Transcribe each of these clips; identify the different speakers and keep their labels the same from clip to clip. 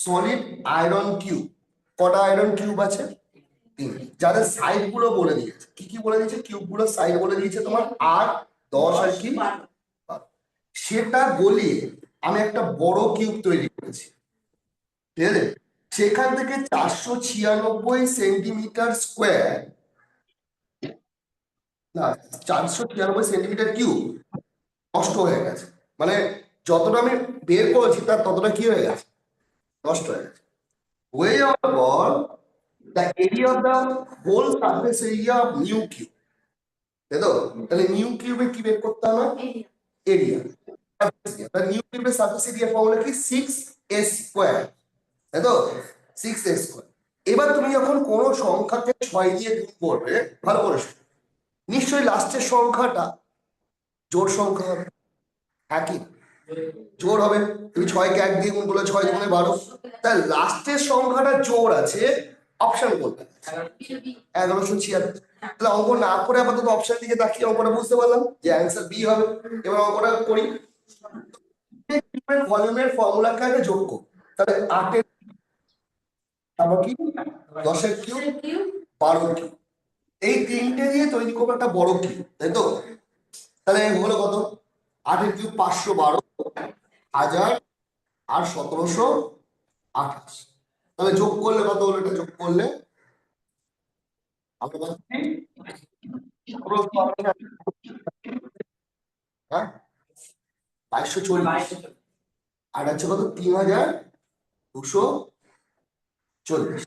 Speaker 1: Solid iron cube. কটা iron cube আছে? 3। যাদের সাইড গুলো বলে দিয়েছে, কি কি বলে দিয়েছে? কিউব গুলো সাইড বলে দিয়েছে তোমার 8, 10 আর কি 12। সেটা গলিয়ে আমি একটা বড় কিউব তৈরি করেছি, ঠিক আছে? সেখান থেকে 496 সেন্টিমিটার স্কোয়ার, না 496 সেন্টিমিটার কিউব নষ্ট হয়ে গেছে। মানে যতটা আমি বের করেছি তার ততটা কি হয়ে গেছে? নষ্ট হয়ে গেছে। হয়ে যাওয়ার পর the area of the whole surface area of new cube, তাই তো? তাহলে নিউ কিউবে কি বের করতে হবে? এরিয়া। তাহলে নিউ কিউবের সারফেস এরিয়া ফর্মুলা কি? 6a স্কয়ার, তাই তো? 6a square. এবার তুমি যখন কোন সংখ্যাকে 6 দিয়ে গুণ করবে, ভালো করে শোনো, নিশ্চয়ই লাস্টের সংখ্যাটা জোড় সংখ্যা হবে, হ্যাঁ কি? জোড় হবে। তুমি 6 কে 1 দিয়ে গুণ করলে 6 গুণে 12, তাই লাস্টের সংখ্যাটা জোড় আছে। অপশন কোনটা? 1176। তাহলে অঙ্ক না করে আপাতত অপশন দিকে তাকিয়ে অঙ্কটা বুঝতে পারলাম যে অ্যান্সার বি হবে। এবার অঙ্কটা করি। ভলিউমের ফর্মুলাকে আগে যোগ করো। তাহলে 8 এর তারপর কি 10 এর কিউব 12 এর কিউব, এই তিনটে দিয়ে তৈরি করবো একটা বড় কিউব, তাই তো? তাহলে হলো কত? 8 এর কিউব 512, 1000 আর 1728। তাহলে যোগ করলে কত হলো? এটা যোগ করলে আমরা পাচ্ছি, হ্যাঁ 2240, আর হচ্ছে কত? 3240।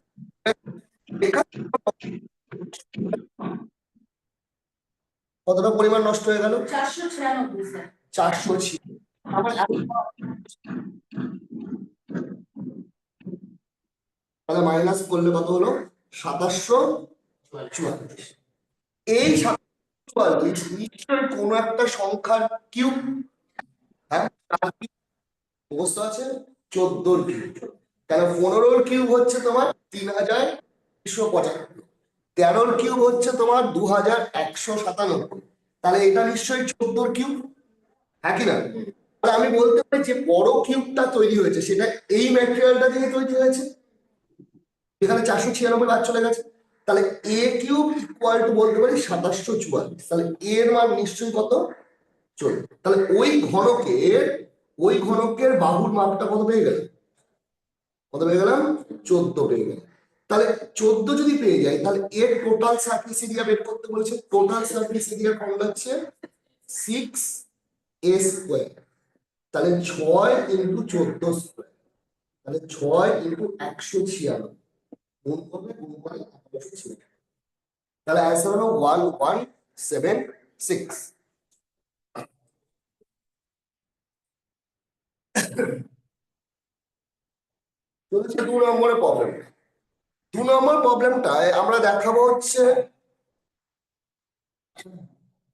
Speaker 1: কতটা পরিমাণ নষ্ট হয়ে গেল? 496 স্যার। 406। তাহলে মাইনাস করলে কত হলো? 2744। এই 2744 নিশ্চয়ই কোন একটা সংখ্যার কিউব, হ্যাঁ? মুখস্থ আছে 14 এর কিউব। তাহলে 15 এর কিউব হচ্ছে তোমার 3275, 13 এর কিউব হচ্ছে তোমার 2197। তাহলে এটা নিশ্চয়ই 14 এর কিউব, হ্যাঁ কি না? তাহলে আমি বলতে পারি যে বড় কিউবটা তৈরি হয়েছে সেটা এই ম্যাটেরিয়ালটা দিয়ে তৈরি হয়েছে, এখানে 496 বাদ চলে গেছে। তাহলে এ কিউব ইকুয়াল টু বলতে পারি 2744। তাহলে এর মান নিশ্চয়ই কত? 14। তাহলে ওই ঘনকের বাহুর মাপটা কত পেয়ে গেল? কত পেয়ে গেলাম? 14 পেয়ে গেলাম। তাহলে 14 যদি পেয়ে যাই, তাহলে এর টোটাল সারফেস এরিয়া বের করতে বলেছে। টোটাল সারফেস এরিয়া ফর্মুলা হচ্ছে 6a স্কয়ার। তাহলে 6 ইন্টু 14 স্কয়ার, তাহলে 6 ইন্টু 196 গুণ করবে, গুণ করে 196। তাহলে অ্যান্সার হলো 1176। চলছে 2 নম্বরের প্রবলেম। 2 নম্বর প্রবলেমটায় আমরা দেখাবো হচ্ছে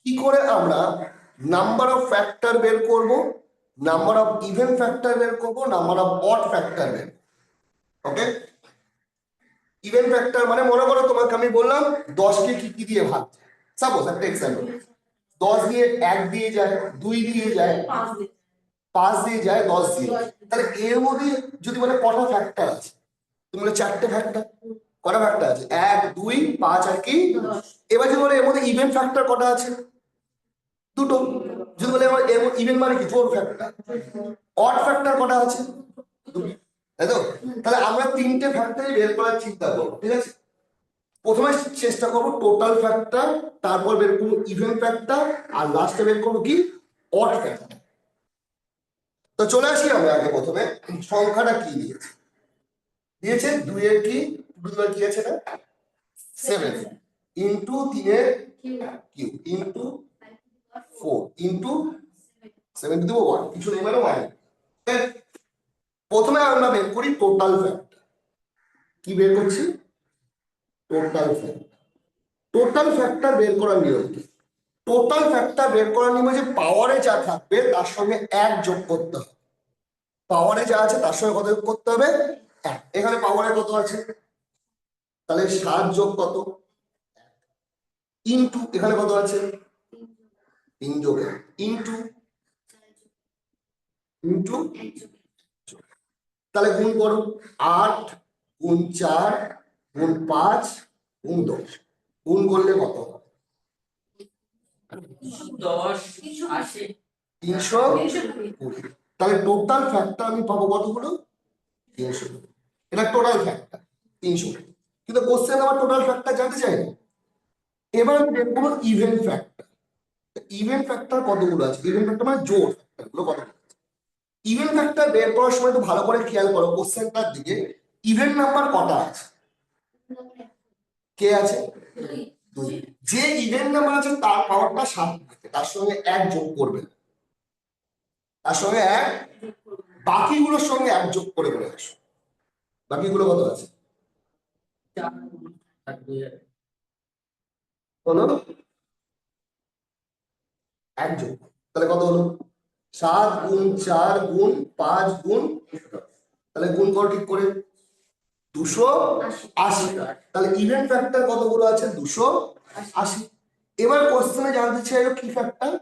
Speaker 1: কি করে আমরা নাম্বার অফ ফ্যাক্টর বের করব, নাম্বার অফ ইভেন ফ্যাক্টর বের করব, নাম্বার অফ অড ফ্যাক্টর বের। ওকে, ইভেন ফ্যাক্টর মানে মনে করো তোমাকে আমি বললাম 10 কে কি কি দিয়ে ভাগ, সাপোজ একটা এক্সাম্পল, 10 দিয়ে 1 দিয়ে যায়, 2 দিয়ে যায়, 5 দিয়ে যায়, 10 দিয়ে যায়। তাহলে এর মধ্যে যদি বলে কটা ফ্যাক্টর আছে, তুমি বলে 4টে ফ্যাক্টর। কটা ফ্যাক্টর আছে? 1, 2, 5 আর কি 10। এবার যদি বলে এর মধ্যে ইভেন ফ্যাক্টর কটা আছে? দুটো। যদি বলে আমার ইভেন মানে কি 4 ফ্যাক্টর। অড ফ্যাক্টর কটা আছে? দুটো, তাই তো? তাহলে আমরা 3টে ফ্যাক্টরই বের করার চিন্তা করব, ঠিক আছে? প্রথমে চেষ্টা করবো টোটাল ফ্যাক্টর, তারপর বের করবো ইভেন ফ্যাক্টর, আর লাস্টে বের করবো কি? Odd factor. তো চলে আসি আমরা আগে প্রথমে সংখ্যাটা কি দিয়েছে। দিয়েছে 2 এর কি 2 এর কি আছে না 7 ইনটু 3 এর কিউব ইনটু 4 ইনটু 7 টু 1, কিছু নেই মানে 1। প্রথমে আমরা বের করি টোটাল ফ্যাক্টর। কি বের করছি? Total factor. টোটাল ফ্যাক্টর বের করার নিয়ম কি? টোটাল ফ্যাক্টর বের করার নিয়ম যে পাওয়ারে যা থাকবে তার সঙ্গে 1 যোগ করতে হবে। পাওয়ারে যা আছে তার সঙ্গে কত যোগ করতে হবে? 1। এখানে পাওয়ারে কত আছে? তাহলে 7 যোগ কত? ইনটু এখানে কত আছে? 3 যোগ 1 ইনটু ইনটু তাহলে গুণ করো, 8 গুণ 4 গুণ 5 গুণ 10, গুণ করলে কত হবে? 320। তাহলে টোটাল ফ্যাক্টর আমি পাবো কতগুলো? 300। এটা টোটাল ফ্যাক্টর 300, কিন্তু কোশ্চেন আমার টোটাল ফ্যাক্টর জানতে চাই না। এবার আমি বের করবো ইভেন্ট ফ্যাক্টর। ইভেন্ট ফ্যাক্টর কতগুলো আছে? ইভেন্ট ফ্যাক্টর মানে জোড় ফ্যাক্টরগুলো কতগুলো? ইভেন্ট ফ্যাক্টর বের করার সময় একটু ভালো করে খেয়াল করো কোশ্চেনটার দিকে। ইভেন্ট নাম্বার কটা আছে? কে আছে? 2। যে ইভেন্ট নাম্বার আছে তার পাওয়ারটা 7, তার সঙ্গে 1 যোগ করবে, তার সঙ্গে 1, বাকিগুলোর সঙ্গে 1 যোগ করে বলে আসো। বাকিগুলো কত আছে? হলো 1 যোগ, তাহলে কত হলো? 7 গুণ 4 গুণ 5 গুণ, তাহলে গুণ করো ঠিক করে, 280। তাহলে ইভেন্ট ফ্যাক্টর কতগুলো আছে? 280। এবার কোশ্চেনে জানতে চাইলো কি ফ্যাক্টর?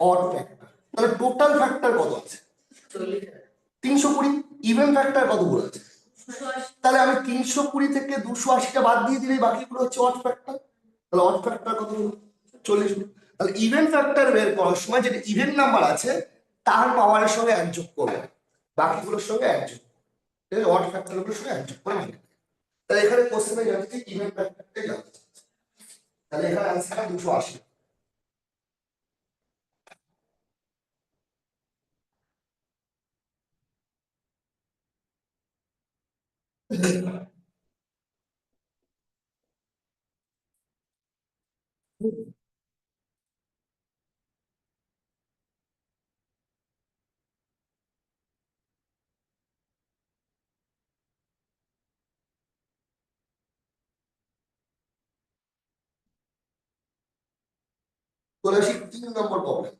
Speaker 1: Odd factor. তাহলে টোটাল ফ্যাক্টর কত আছে? 320। ইভেন্ট ফ্যাক্টর কতগুলো আছে? তাহলে আমি 320 থেকে 280টা বাদ দিয়ে দিলে বাকিগুলো হচ্ছে অড ফ্যাক্টর। তাহলে অড ফ্যাক্টর কত হলো? 40। তাহলে ইভেন্ট ফ্যাক্টর বের করার সময় যেটা ইভেন্ট নাম্বার আছে তার পাওয়ারের সঙ্গে 1 যোগ করবে, বাকিগুলোর সঙ্গে 1 যোগ, ঠিক আছে? অড ফ্যাক্টরগুলোর সঙ্গে 1 যোগ করে নেবে। তাহলে এখানে কোশ্চেনে জানতে ইভেন্ট ফ্যাক্টরটা জানতে চাচ্ছে। তাহলে এখানে অ্যান্সারটা 280। চলে আসি 3 নম্বর প্রবলেম।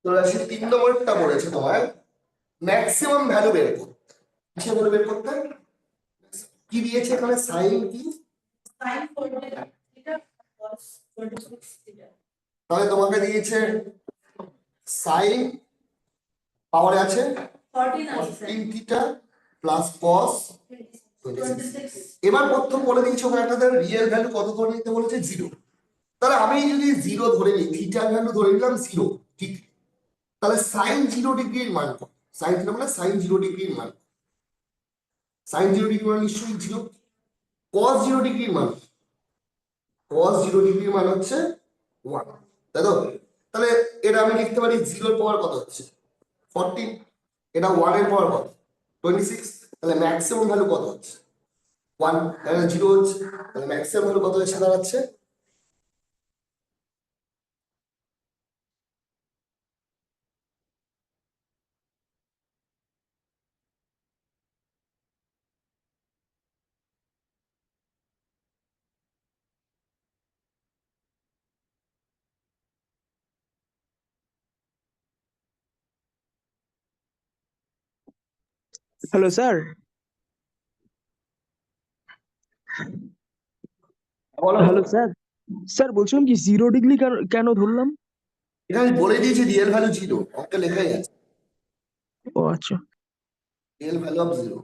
Speaker 1: চলে আসি 3 নম্বরটা বলেছে তোমার ম্যাক্সিমাম ভ্যালু বের করতে। কিসে বলে বের করতে? কি দিয়েছে এখানে? সাইন কি? তাহলে তোমাকে দিয়েছে সাইন পাওয়ারে আছে 14 থিটা প্লাস কস 26। এবার প্রথম বলে দিয়েছে ওখানে একটা রিয়েল ভ্যালু কত ধরে নিতে বলেছে? 0। তাহলে আমি যদি 0 ধরে নিই, থিটার ভ্যালু ধরে নিলাম 0, ঠিক? তাহলে সাইন 0 ডিগ্রির মান কত? সাইন থিটা মানে সাইন 0 ডিগ্রির মান। সাইন 0 ডিগ্রি মানে নিশ্চয়ই 0। কস 0 ডিগ্রির মান, কস 0 ডিগ্রির মান হচ্ছে 1, তাই তো? তাহলে এটা আমি লিখতে পারি 0-এর পাওয়ার কত হচ্ছে? 14। এটা 1-এর পাওয়ার কত? 26। তাহলে ম্যাক্সিমাম ভ্যালু কত হচ্ছে? 1। তাহলে 0 হচ্ছে, তাহলে ম্যাক্সিমাম ভ্যালু কত এসে দাঁড়াচ্ছে?
Speaker 2: Hello sir.
Speaker 1: বলো।
Speaker 2: Hello sir. স্যার বলছিলাম কি 0 ডিগ্রি কেন ধরলাম?
Speaker 1: এটা আমি বলে দিয়েছি রিয়েল ভ্যালু 0, অঙ্কে লেখাই আছে
Speaker 2: ও আচ্ছা।
Speaker 1: Real value of 0।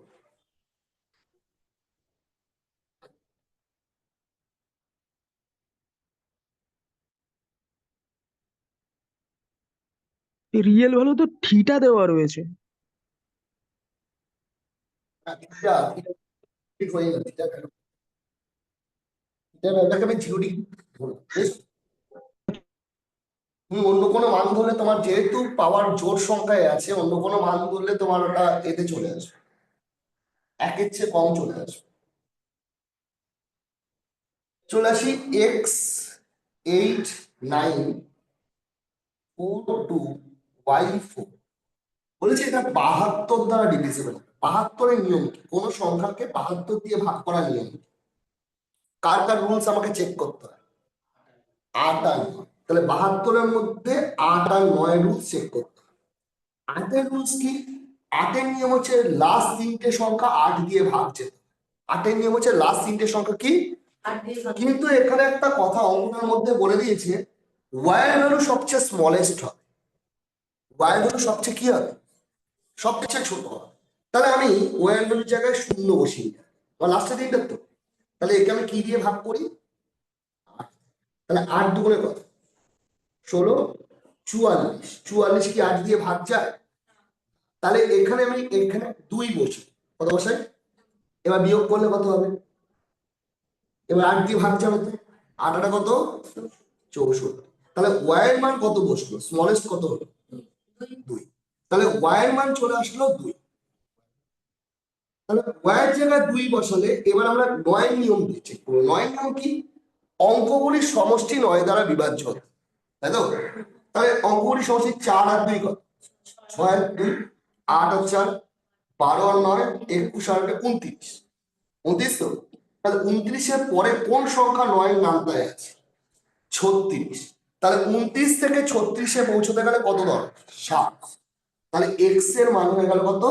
Speaker 2: Real value তো থিটা দেওয়া রয়েছে।
Speaker 1: থিটা ঠিক হয়ে গেল, থিটা ভ্যালু, থিটা ভ্যালুটাকে আমি 0 ডিগ্রি ধরলাম, বেশ। তুমি অন্য কোনো মান ধরলে তোমার যেহেতু পাওয়ার জোড় সংখ্যায় আছে, অন্য কোনো মান ধরলে তোমার ওটা এতে চলে আসবে, 1-এর চেয়ে কম চলে আসবে। চলে আসি x 8 9 4 2 y 4। বলেছে এটা 72 দ্বারা ডিভিজিবল। 72 এর নিয়ম কি? কোন সংখ্যাকে 72 দিয়ে ভাগ করার নিয়ম কি? কার কার রুলস আমাকে চেক করতে হয়? 8 আর 9। তাহলে 72 এর মধ্যে 8 আর 9 রুলস চেক করতে হয়। 8 এর রুলস কি? 8 এর নিয়ম হচ্ছে লাস্ট তিনটে সংখ্যা 8 দিয়ে ভাগ যেতে। 8 এর নিয়ম হচ্ছে লাস্ট তিনটে সংখ্যা কি? কিন্তু এখানে একটা কথা অঙ্কটার মধ্যে বলে দিয়েছে, ওয়াই ভ্যালু সবচেয়ে স্মলেস্ট হবে। ওয়াই ভ্যালু সবচেয়ে কি হবে? সবচেয়ে ছোট হবে। তাহলে আমি ওয়াই ভ্যালুর জায়গায় শূন্য বসিয়ে দিই। আমার লাস্টে দিনটা তো, তাহলে একে আমি কি দিয়ে ভাগ করি? 8। তাহলে 8 দুগুণে কত? 16। 44। 44 কি 8 দিয়ে ভাগ যায়? তাহলে এখানে আমি এখানে 2 বসি। কত বসাই? এবার বিয়োগ করলে কত হবে? এবার 8 দিয়ে ভাগ যাবে তো। 8 আটা কত? 64। তাহলে ওয়াই এর মান কত বসলো? স্মলেস্ট কত হলো? 2। তাহলে ওয়াই এর মান চলে আসলো 2। তাহলে ওয়াই এর জায়গায় 2 বসালে এবার আমরা 9 নিয়ম দিয়ে চেক করবো। 9 নিয়ম কি? অঙ্কগুলির সমষ্টি 9 দ্বারা বিভাজ্য হতে, তাই তো? তাহলে অঙ্কগুলির সমষ্টি 4 আর 2 কত? 6 আর 2, 8 আর 4, 12 আর 9, 21 আর 29। 29 তো? তাহলে 29 এর পরে কোন সংখ্যা 9 নামতায় আছে? 36। তাহলে 29 থেকে 36-এ পৌঁছতে গেলে কত দরকার? 7। তাহলে এক্স এর মান হয়ে গেল কত?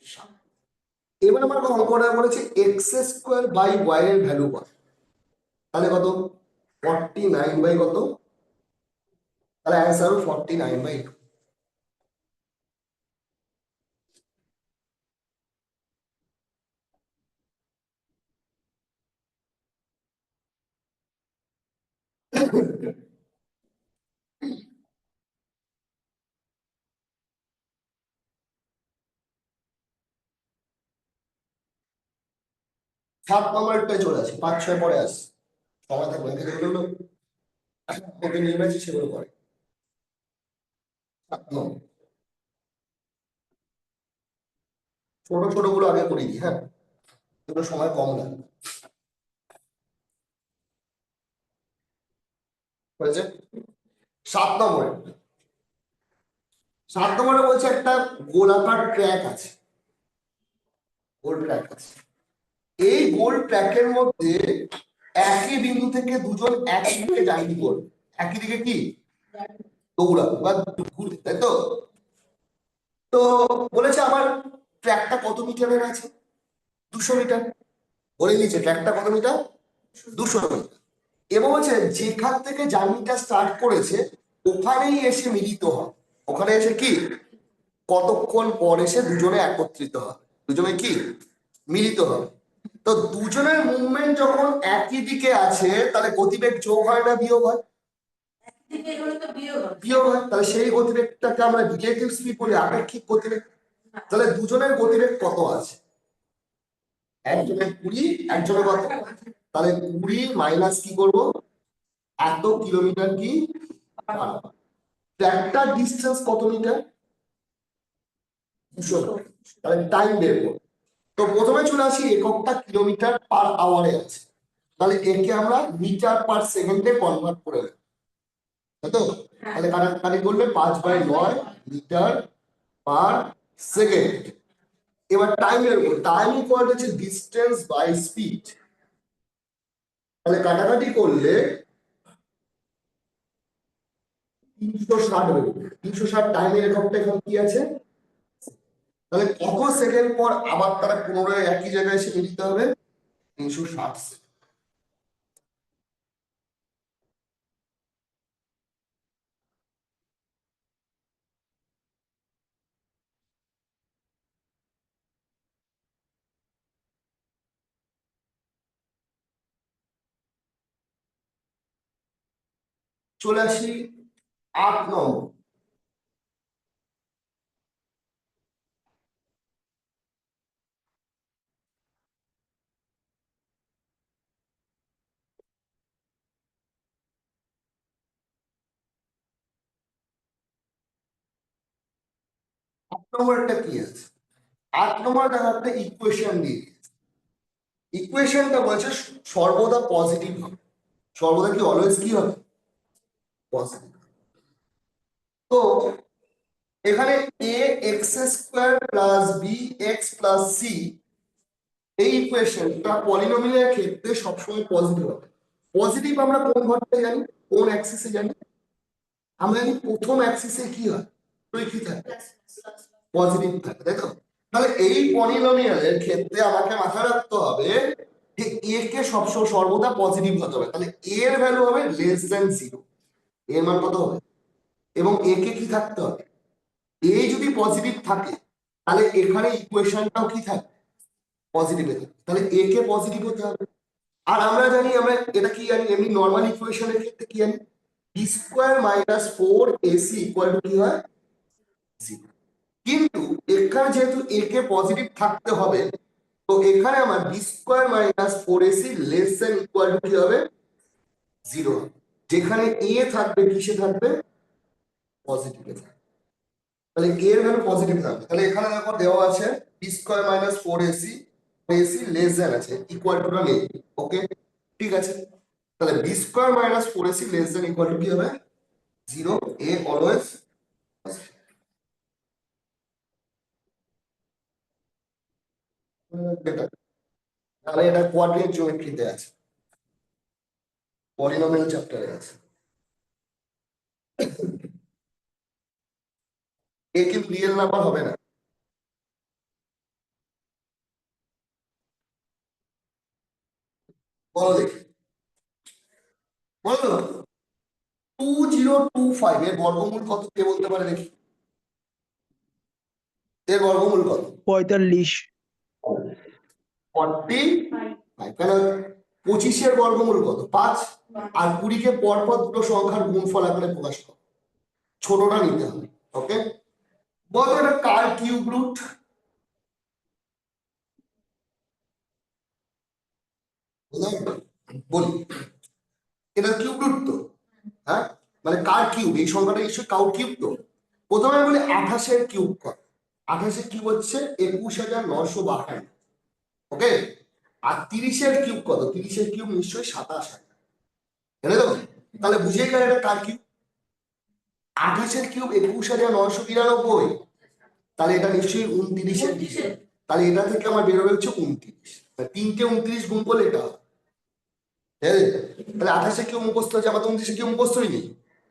Speaker 1: 7। এবার আমার অঙ্কটা বলেছে এক্স স্কোয়ার বাই ওয়াই এর ভ্যালু কত? তাহলে কত? 49 বাই কত? তাহলে অ্যান্সার হবে 49/2। সাত নম্বরটায় চলে আসি, 5-6 পরে আসি, সময় থাকবে না, যেগুলো ওকে নিয়ে আসি সেগুলো করে। 7 নম্বর ছোট ছোট গুলো আগে করে দিই, হ্যাঁ, এগুলো সময় কম লাগে। হয়েছে? 7 নম্বরে, 7 নম্বরে বলছে একটা গোলাকার ট্র্যাক আছে, গোল ট্র্যাক আছে। এই গোল ট্র্যাকের মধ্যে একই বিন্দু থেকে দুজন একই দিকে জার্নি করবে। একই দিকে কি দৌড়াবে বা ঘুরবে, তাই তো? তো বলেছে আমার ট্র্যাকটা কত মিটারের আছে? 200 মিটার। বলে দিয়েছে ট্র্যাকটা কত মিটার? 200 মিটার। এবং বলছে যেখান থেকে জার্নিটা স্টার্ট করেছে ওখানেই এসে মিলিত হয়। ওখানে এসে কি কতক্ষণ পর এসে দুজনে একত্রিত হয়, দুজনে কি মিলিত হয়। তো দুজনের মুভমেন্ট যখন একই দিকে আছে তাহলে গতিবেগ যোগ হয় না বিয়োগ হয়? বিয়োগ হয়। তাহলে সেই গতিবেগটাকে আমরা রিলেটিভ স্পিড বলি, আপেক্ষিক গতিবেগ। তাহলে দুজনের গতিবেগ কত আছে? একজনের 20, একজনের কত? তাহলে 20 মাইনাস কি করবো? এত কিলোমিটার কি ট্র্যাকটার ডিস্টেন্স কত মিটার? 200 মিটার। তাহলে টাইম বের করবো। তো প্রথমে চলে আসি এককটা কিলোমিটার পার আওয়ারে আছে, তাহলে একে আমরা মিটার পার সেকেন্ডে কনভার্ট করে নেব, তাই তো? তাহলে কাটাকাটি করলে 5/9 মিটার পার সেকেন্ড। এবার টাইমের উপর, টাইম ইকুয়াল হচ্ছে ডিস্টেন্স বাই স্পিড। তাহলে কাটাকাটি করলে 360 বেরোবে। 360 টাইমের এককটা এখন কি আছে? তাহলে কত সেকেন্ড পর আবার তারা পুনরায় একই জায়গায় এসে মিলিত হবে? 360 সেকেন্ড। চলে আসি 8 নম্বর। 8 নম্বরটা কি আছে? 8 নম্বর দেখা একটা ইকুয়েশন দিয়ে দিয়েছে। ইকুয়েশনটা বলছে সর্বদা পজিটিভ হবে। সর্বদা কি অলওয়েজ কি হবে? পজিটিভ। তো এখানে a x square plus B X plus C এই ইকুয়েশনটা পলিনোমিয়ালের ক্ষেত্রে সবসময় পজিটিভ হবে। পজিটিভ আমরা কোন ঘরটা জানি, কোন অ্যাক্সিসে জানি? আমরা জানি প্রথম অ্যাক্সিসে কি হয়, তুই কি থাকে, পজিটিভ থাকে, তাই তো? তাহলে এই পলিনোমিয়ালের ক্ষেত্রে আমাকে মাথায় রাখতে হবে যে এ কে সবসময় সর্বদা পজিটিভ হতে হবে। তাহলে এ এর ভ্যালু হবে লেস দেন 0, এর মান কত হবে? এবং এ কে কি থাকতে হবে, এ যদি পজিটিভ থাকে তাহলে এখানে ইকুয়েশনটাও কি থাকবে, পজিটিভে থাকবে। তাহলে এ কে পজিটিভ হতে হবে। আর আমরা জানি, আমরা এটা কি জানি, এমনি নর্মাল ইকুয়েশনের ক্ষেত্রে কি জানি, B square minus 4ac equal to কি হয়, 0। কিন্তু এখানে যেহেতু এ কে পজিটিভ থাকতে হবে, তো এখানে আমার B square minus 4ac less than equal to কি হবে, 0। যেখানে এ থাকবে কিসে থাকবে, পজিটিভে থাকবে। তাহলে এ এর ভ্যালু পজিটিভ থাকবে। তাহলে এখানে দেখো দেওয়া আছে B square minus 4ac, ac less than আছে, ইকুয়াল টুটা নেই। ওকে, ঠিক আছে। তাহলে B square minus 4ac less than equal to কি হবে, 0। A always better. তাহলে এটা কোয়াড্রেটিক জিওমেট্রিতে আছে, পলিনোমিয়াল চ্যাপ্টারে আছে। এ কিন্তু রিয়েল নাম্বার হবে না। বলো দেখি, বলো। 2025 এর বর্গমূল কত, কে বলতে পারে দেখি? এর বর্গমূল কত?
Speaker 2: 45।
Speaker 1: 45। কেন? 25-এর বর্গমূল কত, 5। আর 20-কে পরপর দুটো সংখ্যার গুণফল আকারে প্রকাশ করো, ছোটটা নিতে হবে। ওকে, বলো এটা কার কিউব রুট? বলি, এটা কিউব রুট তো, হ্যাঁ? মানে কার কিউব, এই সংখ্যাটা নিশ্চয়ই কাউ কিউব তো। প্রথমে বলি 28-এর কিউব কর। 28-এর কিউব হচ্ছে 21,952। ওকে, আর 30-এর কিউব কত? 30-এর কিউব নিশ্চয়ই 27,000। জানে তো? তাহলে বুঝে গেল এটা কার কিউব। 28-এর কিউব 21,992, তাহলে এটা নিশ্চয়ই 29-এর কিউব। তাহলে এটা থেকে আমার বেরোবে হচ্ছে 29। তিনটে 29 গুণ করলে এটা হবে। তাহলে 28-এ কিউব মুখস্থ আছে, আমার তো 29-এ কিউব মুখস্থই নেই।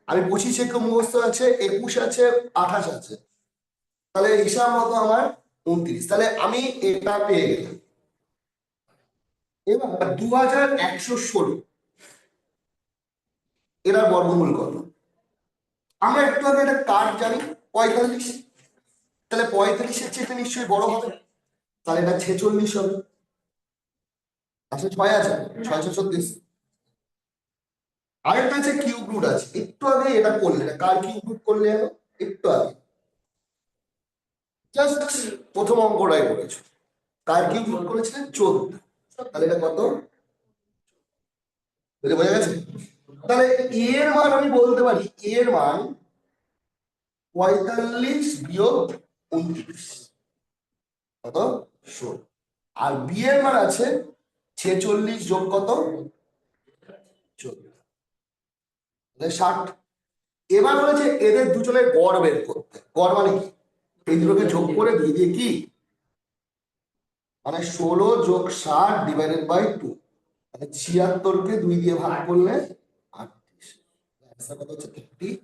Speaker 1: আমি 25-এ কিউব মুখস্থ আছে, 21 আছে, 28 আছে। তাহলে হিসাব মতো আমার 29। তাহলে আমি এটা পেয়ে গেলাম। এবার 2116 এটার বর্গমূল কত? আমরা একটু আগে এটা কার জানি, 45। তাহলে 45-এর চেয়ে নিশ্চয়ই বড় হবে, তাহলে এটা 46 হবে। আচ্ছা 6 আছে, 636। আরেকটা আছে কিউব রুট আছে, একটু আগে এটা করলে, এটা কার কিউব রুট করলে জানো, একটু আগে জাস্ট প্রথম অঙ্কটাই করেছো। কার কিউব রুট করেছিলেন 14। তাহলে এটা কত, বোঝা গেছে? তাহলে এর মান আমি বলতে পারি, এর মান 45 বিয়োগ 29 কত, 16। আর বি এর মান আছে 46 যোগ কত, 14, 60। এবার বলেছে এদের দুজনের গড় বের করতে। গড় মানে কি, এই দুটোকে যোগ করে 2 দিয়ে কি, মানে 16 যোগ 60 ডিভাইডেড বাই 2, মানে 76-কে 2 দিয়ে ভাগ করলে 38। অ্যান্সার কত হচ্ছে, 30।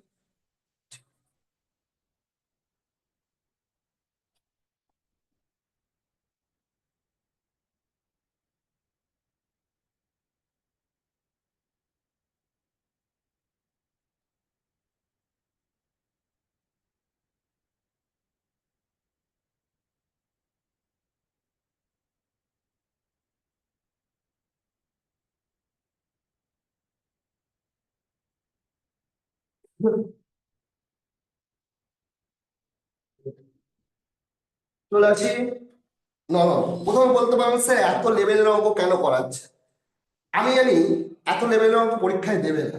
Speaker 1: চলে আসি। না না, প্রথমে বলতে পারবেন স্যার এত লেভেলের অঙ্ক কেন করাচ্ছে? আমি জানি এত লেভেলের অঙ্ক পরীক্ষায় দেবে না,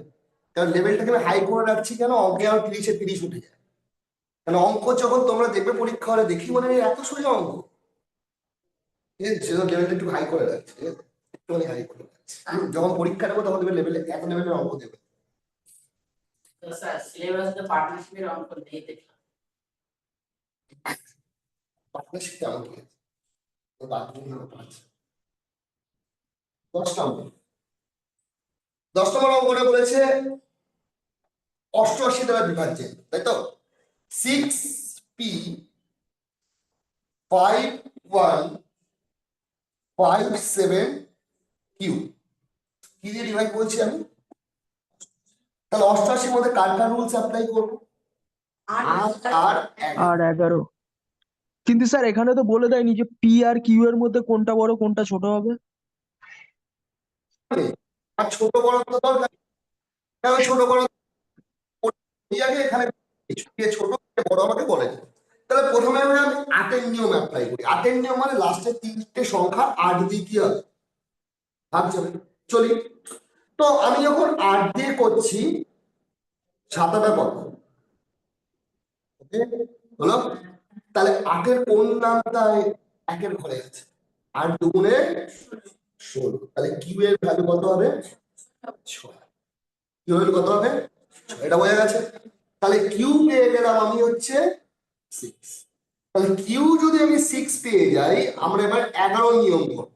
Speaker 1: কারণ লেভেলটাকে আমি হাই করে রাখছি কেন, অঙ্কে আমার 30-এ 30 উঠে যায়। কারণ অঙ্ক যখন তোমরা দেখবে পরীক্ষা হলে, দেখি মনে হয় এত সোজা অঙ্ক, ঠিক আছে, সেজন্য লেভেলটা একটু হাই করে রাখছি, ঠিক আছে, একটুখানি হাই করে রাখছি। যখন পরীক্ষা নেবো তখন দেবে লেভেলে, এত লেভেলের অঙ্ক দেবে।
Speaker 3: তো স্যার সিলেবাসে পার্টনারশিপের অঙ্ক নেই দেখলাম।
Speaker 1: পার্টনারশিপ কেমন কি আছে? বাথরুম আছে 10 নম্বর। 10 নম্বর অঙ্কটা বলেছে 88 দ্বারা বিভাজ্য, তাই তো? 6p5157q কি দিয়ে ডিভাইড বলছি আমি? তাহলে 88 মধ্যে কার কার রুলস অ্যাপ্লাই করবো? 8 আর 11।
Speaker 2: আর 11। কিন্তু স্যার এখানে তো বলে দেয়নি যে পি আর কিউ এর মধ্যে কোনটা বড় কোনটা ছোট হবে।
Speaker 1: আর ছোট বড় তো দরকার, তাহলে ছোট বড় আগে এখানে ছোট বড় আমাকে বলে। তাহলে প্রথমে আমি 8-এর নিয়ম অ্যাপ্লাই করি। 8-এর নিয়ম মানে লাস্টের 3টে সংখ্যা 8 দিয়ে কি হবে ভাগ যাবে। চলি, তো আমি যখন 8 দিয়ে করছি 7 কত? ওকে হলো। তাহলে 8-এর কোন নামটায় 1-এর ঘরে আছে? 8 দুগুণে 16। তাহলে কিউ এর ভ্যালু কত হবে? 6। কিউ এর কত হবে? এটা বোঝা গেছে। তাহলে কিউ পেয়ে গেলাম আমি হচ্ছে 6। তাহলে কিউ যদি আমি 6 পেয়ে যাই, আমরা এবার 11 নিয়ম করব।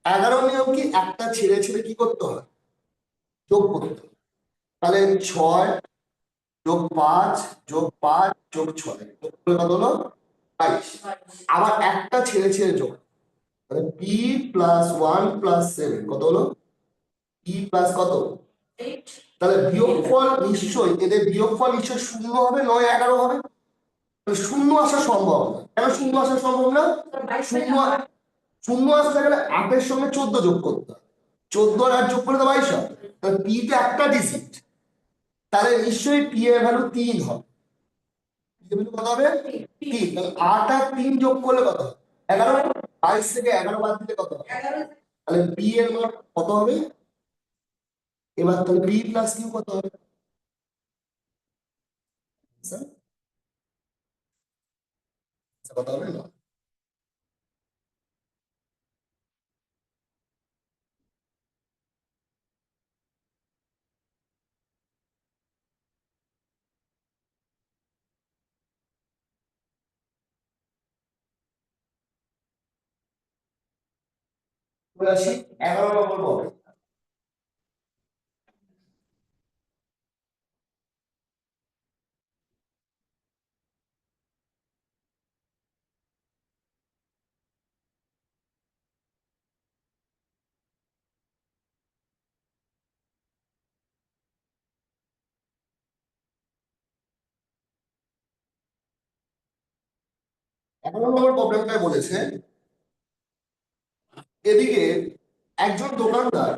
Speaker 1: 11 নিয়ম কি? একটা ছেড়ে ছেড়ে কি করতে হয়? যোগ করতে হয়। তাহলে 6 যোগ 5 যোগ 5 যোগ 6 কত হলো? 22। আবার একটা ছেড়ে ছেড়ে যোগ, তাহলে পি প্লাস 1 প্লাস 7 কত হলো? পি প্লাস কত? তাহলে বিয়োগফল নিশ্চয়ই, এদের বিয়োগফল নিশ্চয়ই 0 হবে, নয় 11 হবে। শূন্য আসা সম্ভব না। কেন শূন্য আসা সম্ভব না? শূন্য শূন্য আসতে গেলে 8-এর সঙ্গে 14 যোগ করতে হবে। 14 আর 8 যোগ করলে তো 22 হবে। তাহলে পি তে একটা ডিজিট, তাহলে নিশ্চয়ই পি এর ভ্যালু 3 হবে। পি এর ভ্যালু কত হবে? 3। তাহলে 8 আর 3 যোগ করলে কত হবে? 11। 22 থেকে 11 বাদ দিলে কত হবে? তাহলে পি এর মান কত হবে? এবার তাহলে পি প্লাস কিউ কত হবে? স্যার কত হবে না? চলে আসি 11 নম্বর পর্বে। 11 নম্বর প্রবলেমটাই বলেছে এদিকে একজন দোকানদার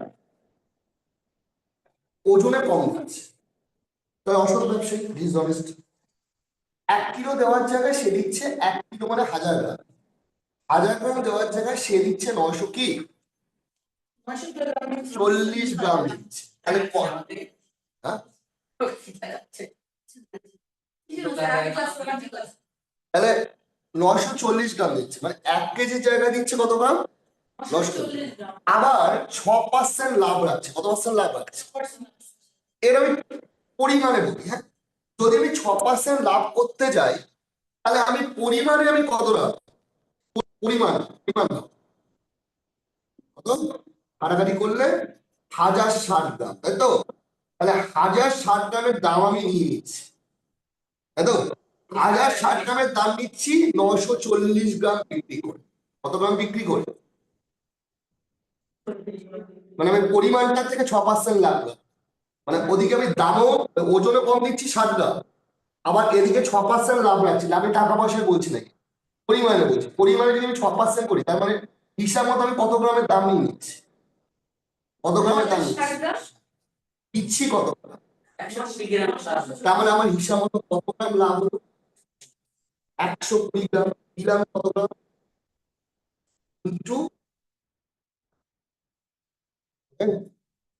Speaker 1: ওজনে কম দিচ্ছে, তাই অসৎ ব্যবসায়ী ডিসঅনেস্ট। 1 কিলো দেওয়ার জায়গায় সে দিচ্ছে 1 কিলো মানে 1000 গ্রাম। 1000 গ্রাম দেওয়ার জায়গায় সে দিচ্ছে 900 কি 40 গ্রাম দিচ্ছে। তাহলে হ্যাঁ তাহলে 940 গ্রাম দিচ্ছে, মানে 1 কেজির জায়গায় দিচ্ছে কত গ্রাম? 940। আবার 6% লাভ রাখছে। কত পার্সেন্ট লাভ রাখছে? এর আমি পরিমাণে বলি, হ্যাঁ। যদি আমি 6% লাভ করতে যাই, তাহলে আমি পরিমাণে আমি কত লাভ? পরিমাণ পরিমাণ লাভ কত? কাটাকাটি করলে 1060 গ্রাম, তাই তো? তাহলে 1060 গ্রামের দাম আমি নিয়ে নিচ্ছি, তাই তো? 1060 গ্রামের দাম নিচ্ছি 940 গ্রাম বিক্রি করে। কত গ্রাম বিক্রি করে? মানে আমি পরিমাণটা থেকে 6% লাভ করলাম। মানে ওদিকে আমি দামও ওজনে কম দিচ্ছি 60 গ্রাম, আবার এদিকে 6% লাভ রাখছি। আমি টাকা পয়সায় বলছি নাকি, পরিমাণে বলছি। পরিমাণে যদি আমি 6% করি, তার মানে হিসাব মতো আমি কত গ্রামের দাম নিয়ে নিচ্ছি? কত গ্রামের দাম নিচ্ছি? দিচ্ছি কত গ্রাম? তার মানে আমার হিসাব মতো কত গ্রাম লাভ হলো? 120 গ্রাম। দিলাম কত গ্রাম ইন্টু,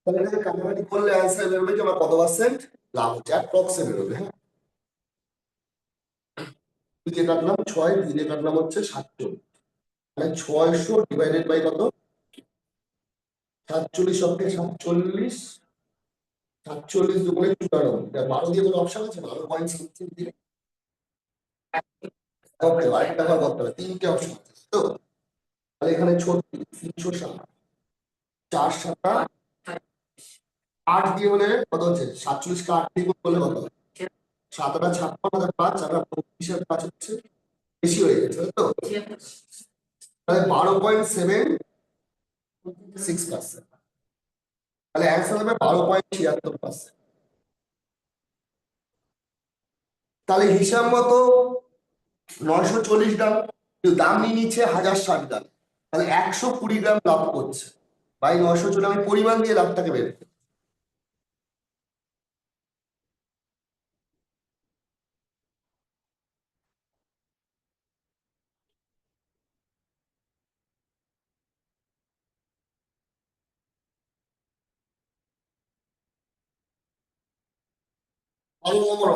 Speaker 1: তাহলে এটাকে কাটাকাটি করলে অ্যান্সার বেরোবে যে আমার কত পার্সেন্ট লাভ হচ্ছে, অ্যাপ্রক্সে বেরোবে। হ্যাঁ, 2 দিয়ে কাটলাম 6, 2 দিয়ে কাটলাম হচ্ছে 47। মানে 600 ডিভাইডেড বাই কত? 47 অক্ষে 47, 47 দুগুণে 94। 12 দিয়ে কোনো অপশন আছে? 12 পয়েন্ট সামথিং দিয়ে ওকে, আরেকটা বার করতে হবে, তিনটে অপশন আছে তো। তাহলে এখানে 360, 4 7 8 দিয়ে হলে কত হচ্ছে? 47 কে 8 দিয়ে গুণ করলে কত হয়? 7 8 56 আর 5 আর 25 আর 5 হচ্ছে বেশি হয়ে গেছে, তাই তো? তাহলে 12.76%। তাহলে অ্যান্সার হবে 12.76%। তাহলে হিসাব মতো 940 গ্রাম, কিন্তু দাম নিয়ে নিচ্ছে 1060 গ্রাম, তাহলে 120 গ্রাম লাভ করছে। বাই 940 আমি পরিমাণ দিয়ে লাভটাকে বের করি। বর্গমূল,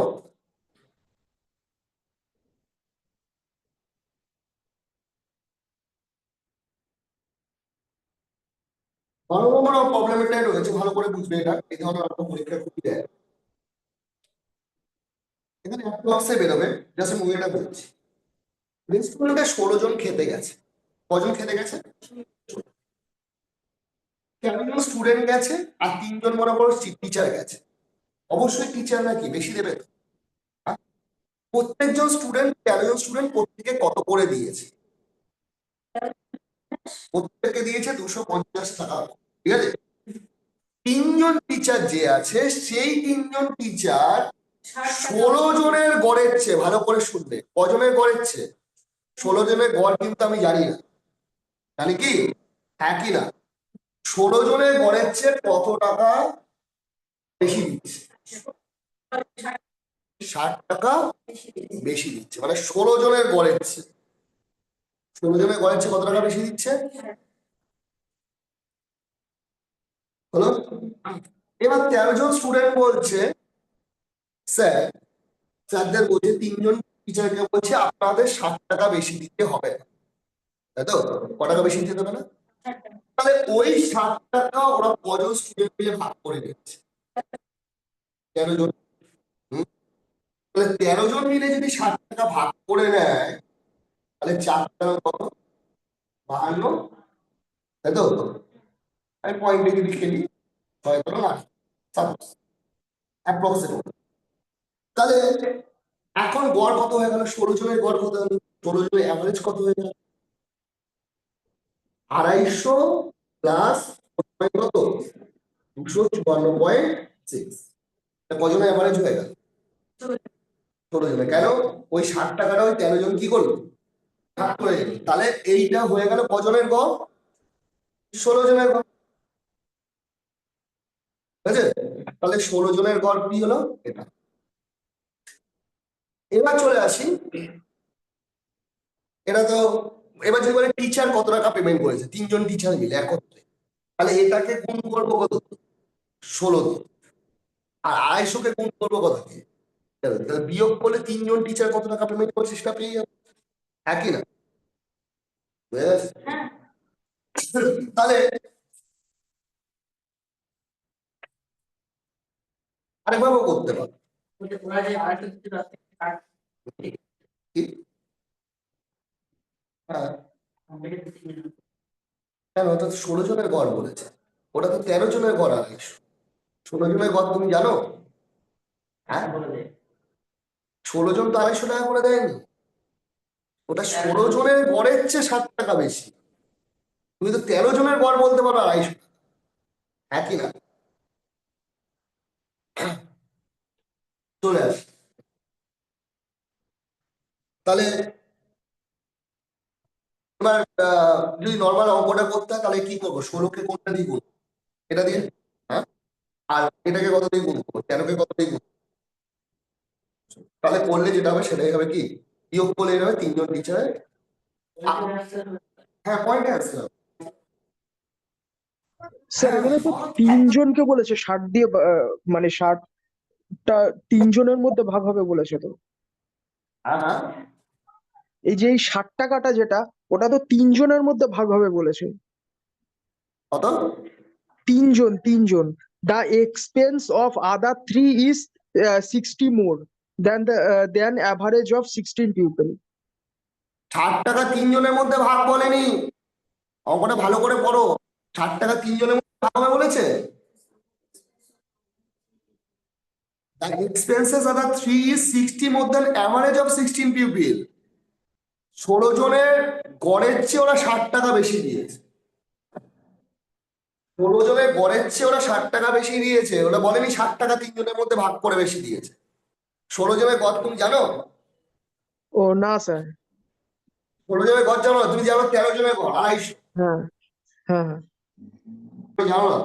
Speaker 1: বর্গমূল প্রবলেম এটাই রয়েছে, ভালো করে বুঝবে এটা, এই ধরনের অঙ্ক পরীক্ষা খুবই দেয়। এখানে একটা অংশে বেরোবে, জাস্ট আমি এটা বলছি। রেস্টুরেন্টে 16 জন খেতে গেছে। কজন খেতে গেছে? কেমন স্টুডেন্ট গেছে আর 3 জন মনে করো টিচার গেছে। অবশ্যই টিচার নাকি বেশি দেবে তো? হ্যাঁ? প্রত্যেকজন স্টুডেন্ট, 13 জন স্টুডেন্ট প্রত্যেকে কত করে দিয়েছে? প্রত্যেকে দিয়েছে 250 টাকা, ঠিক আছে? 3 জন টিচার যে আছে, সেই 3 জন টিচার 16 জনের গড়ের চেয়ে, ভালো করে শুনবে, কজনের গড়ের চেয়ে? 16 জনের গড় কিন্তু আমি জানি না, জানি কি? হ্যাঁ কি না? 16 জনের গড়ের চেয়ে কত টাকা বেশি দিচ্ছে? 60 টাকা বেশি দিচ্ছে, মানে 16 জনের গড়ের চেয়ে, 16 জনের গড়ের চেয়ে কত টাকা বেশি দিচ্ছে? হলো? এবার 13 জন স্টুডেন্ট বলছে, স্যার, স্যারদের বলছে, 3 জন টিচারকে বলছে আপনাদের 60 টাকা বেশি দিতে হবে না, তাই তো? ক টাকা বেশি দিতে হবে না? তাহলে ওই 60 টাকা ওরা কজন স্টুডেন্ট মিলে ভাগ করে নিচ্ছে? 13 জন। হুম? তাহলে 13 জন মিলে যদি 60 টাকা ভাগ করে নেয়, তাহলে 4 কত? 52, তাই তো? আমি পয়েন্টে যদি খেলি, 6 8 সাপোজ অ্যাপ্রক্সিমেট। তাহলে এখন গড় কত হয়ে গেল? 16 জনের গড় কত হলো? 16 জনের অ্যাভারেজ কত হয়ে গেল? 250 প্লাস কত? 254.6। কজনের অ্যাভারেজ হয়ে গেল? 16 জনের। কেন? ওই 60 টাকাটা ওই 13 জন কি করলো? ভাগ করে দিল। তাহলে এইটা হয়ে গেল কজনের গড়? 16 জনের গড়, ঠিক আছে? তাহলে 16 জনের গড় কি হলো? এটা। এবার চলে আসি, এটা তো এবার যদি বলে টিচার কত টাকা পেমেন্ট করেছে, 3 জন টিচার মিলে একত্রে, তাহলে এটাকে গুণ করবো কত? 16 দিয়ে। আর 250 কে গুণ করবো কত দিয়ে? তাহলে বিয়োগ করলে 3 জন টিচার কত টাকা পেমেন্ট করেছে সেটা পেয়ে যাবে, একই না? বুঝে গেছে? তাহলে আরেকভাবে করতে পারো। কি? হ্যাঁ, কেন? ওটা তো 16 জনের গড় বলেছে, ওটা তো 13 জনের গড়। 250, 16 জনের গড় তুমি জানো? হ্যাঁ, 16 জন তো 250 টাকা করে দেয়নি, ওটা 16 জনের গড়ের চেয়ে 60 টাকা বেশি। তুমি তো 13 জনের গড় বলতে পারো 250, একই না? চলে আসে। তাহলে এবার যদি নর্মাল অঙ্কটা করতে হয়, তাহলে কি করবো? 16 কে কোনটা দিয়ে গুণ? এটা দিয়ে। হ্যাঁ, আর এটাকে কত দিয়ে গুণ করবো? 13 কে কত দিয়ে গুণ? তাহলে করলে যেটা হবে সেটাই হবে কি? বিয়োগ করলে এটা হবে 3 জন টিচার। হ্যাঁ, পয়েন্টে আসছে।
Speaker 2: স্যার এখানে তো 3 জনকে বলেছে 60 দিয়ে মানে 60টা 3 জনের মধ্যে ভাগ হবে বলেছে তো।
Speaker 1: হ্যাঁ হ্যাঁ,
Speaker 2: এই যে এই 60 টাকাটা যেটা, ওটা তো 3 জনের মধ্যে ভাগ হবে বলেছে।
Speaker 1: কত?
Speaker 2: 3 জন। The expense of other three is 60 more than the average of 16 people.
Speaker 1: 60 টাকা তিনজনের মধ্যে ভাগ বলেনি, অঙ্কটা ভালো করে পড়ো। 60 টাকা তিনজনের মধ্যে ভাগ হবে বলেছে। The expenses of the 3 is 60 more than average of 16 pupil. 16 জনের গড়ের চেয়ে ওরা 60 টাকা বেশি দিয়েছে। 16 জনের গড়ের চেয়ে ওরা 60 টাকা বেশি দিয়েছে, ওরা বলেনি 60 টাকা তিনজনের মধ্যে ভাগ করে বেশি দিয়েছে। 16 জনের গড় তুমি জানো?
Speaker 2: ও না স্যার।
Speaker 1: 16 জনের গড় জানো না? তুমি জানো 13 জনের গড় 250।
Speaker 2: হ্যাঁ হ্যাঁ হ্যাঁ।
Speaker 1: তুমি জানো না?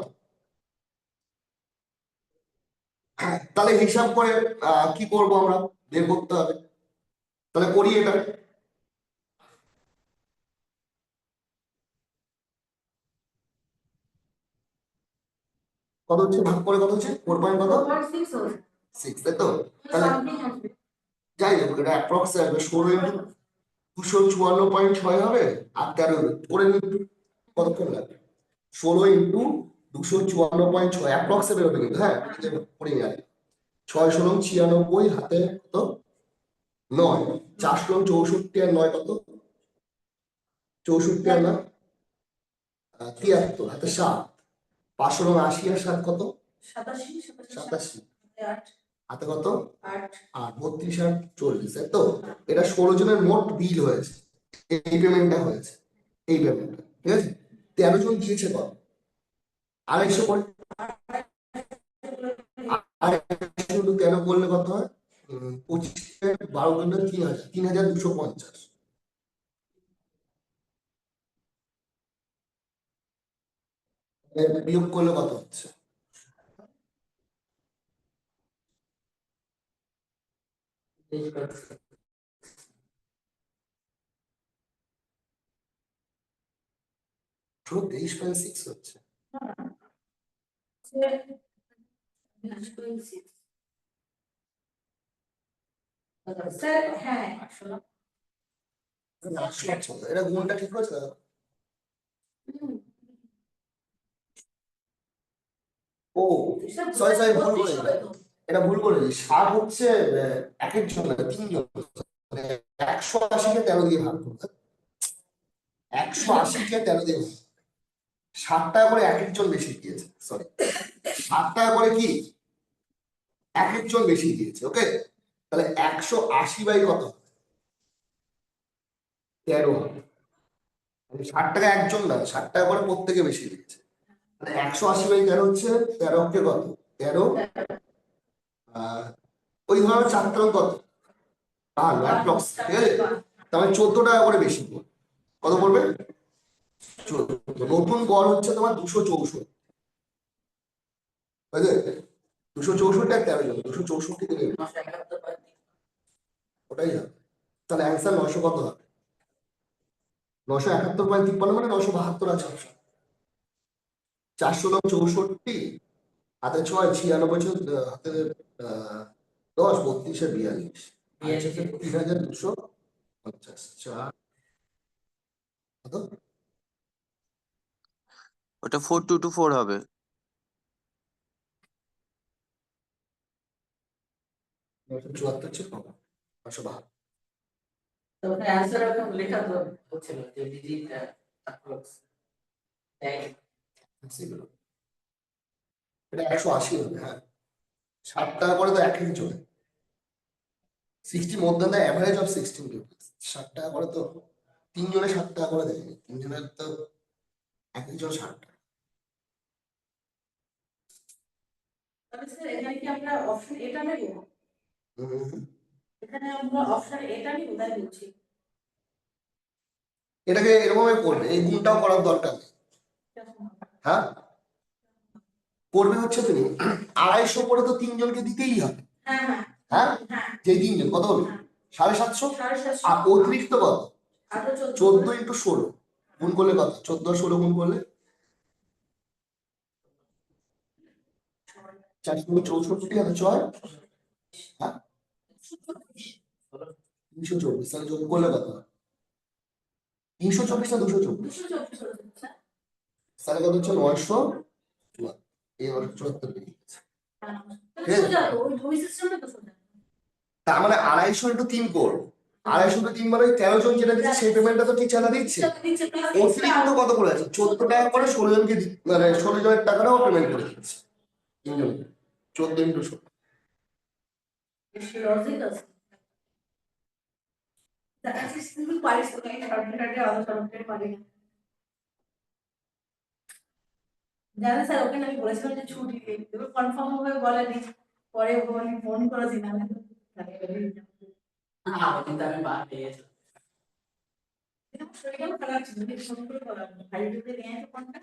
Speaker 1: তাহলে হিসাব করে কি করব আমরা, বের করতে হবে। তাহলে করি এটা। কত হচ্ছে ভাগ করে, কত হচ্ছে 4 পয়েন্ট কত 6, তাই তো? তাহলে যাই হোক, এটা অ্যাপ্রক্স আসবে 16 ইন্টু 254.6 হবে, আর 13 করে নিন কতক্ষণ লাগবে। 16 ইন্টু 254.6 অ্যাপ্রক্সে বেরোবে কিন্তু, হ্যাঁ করে নিয়ে আসবে। 6 ষোলো 96, হাতে কত 9, 4 ষোলো 64 আর 9 কত 64 আর 9 73, হাতে 7, 5 ষোলো 80 আর 7 কত 87, হাতে কত 8, 32 আর 40, তাই তো? এটা 16 জনের মোট বিল হয়েছে, এই পেমেন্টটা হয়েছে, এই পেমেন্টটা, ঠিক আছে? 13 জন দিয়েছে কত 250 করে, 250 13 করলে কত হয় 25 12 গুণ 3000, 3250। বিয়োগ করলে কত হচ্ছে? পুরো 23.6 হচ্ছে। এটা গুণটা ঠিক হচ্ছে? ও সরি সরি, ভুল করে এটা ভুল করে 60 হচ্ছে এক এক জন, 3 জন, 180 কে 13 দিয়ে ভাগ করতে, 180 কে 13 দিয়ে 60 টাকা করে এক একজন বেশি দিয়েছে, সরি 60 টাকা করে কি এক একজন বেশি দিয়েছে, ওকে? তাহলে 180 বাই কত 13 হবে, 60 টাকা একজন না, 60 টাকা করে প্রত্যেকে বেশি দিয়েছে। 180 বাই 13 হচ্ছে 13 কে কত 13, ওই ধরনের 4 কত 52, ঠিক আছে? তাহলে 14 টাকা করে বেশি পড়বে, কত পড়বে 14। নতুন গড় হচ্ছে তোমার 264, বুঝলে? 264 আর 13 জন, 264 দিলে ওটাই হবে। তাহলে অ্যান্সার 900 কত হবে 971.53, মানে 972 আছে অপশন। 464 হাতে 6, 96 হাতে 10, 32 আর 42, 3250, 4 কত
Speaker 3: ওটা 4224 হবে।
Speaker 1: 974 ছিল 972।
Speaker 4: তো ওখানে অ্যানসার এখন লেখা তো হচ্ছিল যে ডিজিট অ্যাপ্রক্স
Speaker 1: এটা 180 হবে, হ্যাঁ 60 টাকা করে তো এক এক জনে, 60 more than the average of 16 peoples. 60 টাকা করে তো 3 জনে 60 টাকা করে দেয়নি, 3 জনের তো এক একজন 60 টাকা।
Speaker 4: তাহলে স্যার এখানে কি আমরা অপশন এটা নেব?
Speaker 1: হুম,
Speaker 4: এখানে আমরা অপশন এটা নিব, তাই বলছি।
Speaker 1: এটাকে এরকমই করবে, এই গুণটাও করার দরকার নেই, হ্যাঁ করবে হচ্ছে তুমি 250 করে তো 3 জনকে দিতেই হবে,
Speaker 4: হ্যাঁ হ্যাঁ
Speaker 1: হ্যাঁ
Speaker 4: হ্যাঁ,
Speaker 1: যে 3 জন কত হলো 750,
Speaker 4: 750
Speaker 1: আর অতিরিক্ত কত
Speaker 4: আর
Speaker 1: 14 ইন্টু 16 গুণ করলে কত 14 আর 16 গুণ করলে 464 আর 6, হ্যাঁ 324, তাহলে যোগ করলে কত 324 আর 224, তাহলে কত হচ্ছে 974, এই 974 বেরিয়ে গেছে। ঠিক আছে? তার মানে 250 ইন্টু 3 করবো, 250 3 মানে ওই 13 জন যেটা দিচ্ছে সেই পেমেন্টটা তো টিচাররা দিচ্ছে। অতিরিক্ত কত করে আছে 14 টাকা করে 16 জনকে মানে 16 জনের টাকাটাও পেমেন্ট করে দিচ্ছে। 14 ইন্টু 16।
Speaker 5: লজিক আছে তুমি পারিস তো কাই শর্টকাটে আলো শর্টকাটে পারি না জানেন স্যার ওখানে আমি বলেছিলাম যে ছুটি দিই এবার কনফার্ম ভাবে বলেনি পরে ওখানে ফোন করেছি না
Speaker 4: কিন্তু আমি বার পেয়ে গেছি।
Speaker 5: শরীরও খারাপ ছিল ফোন করে বলা ভাই যদি নিয়ে আসে ফোনটা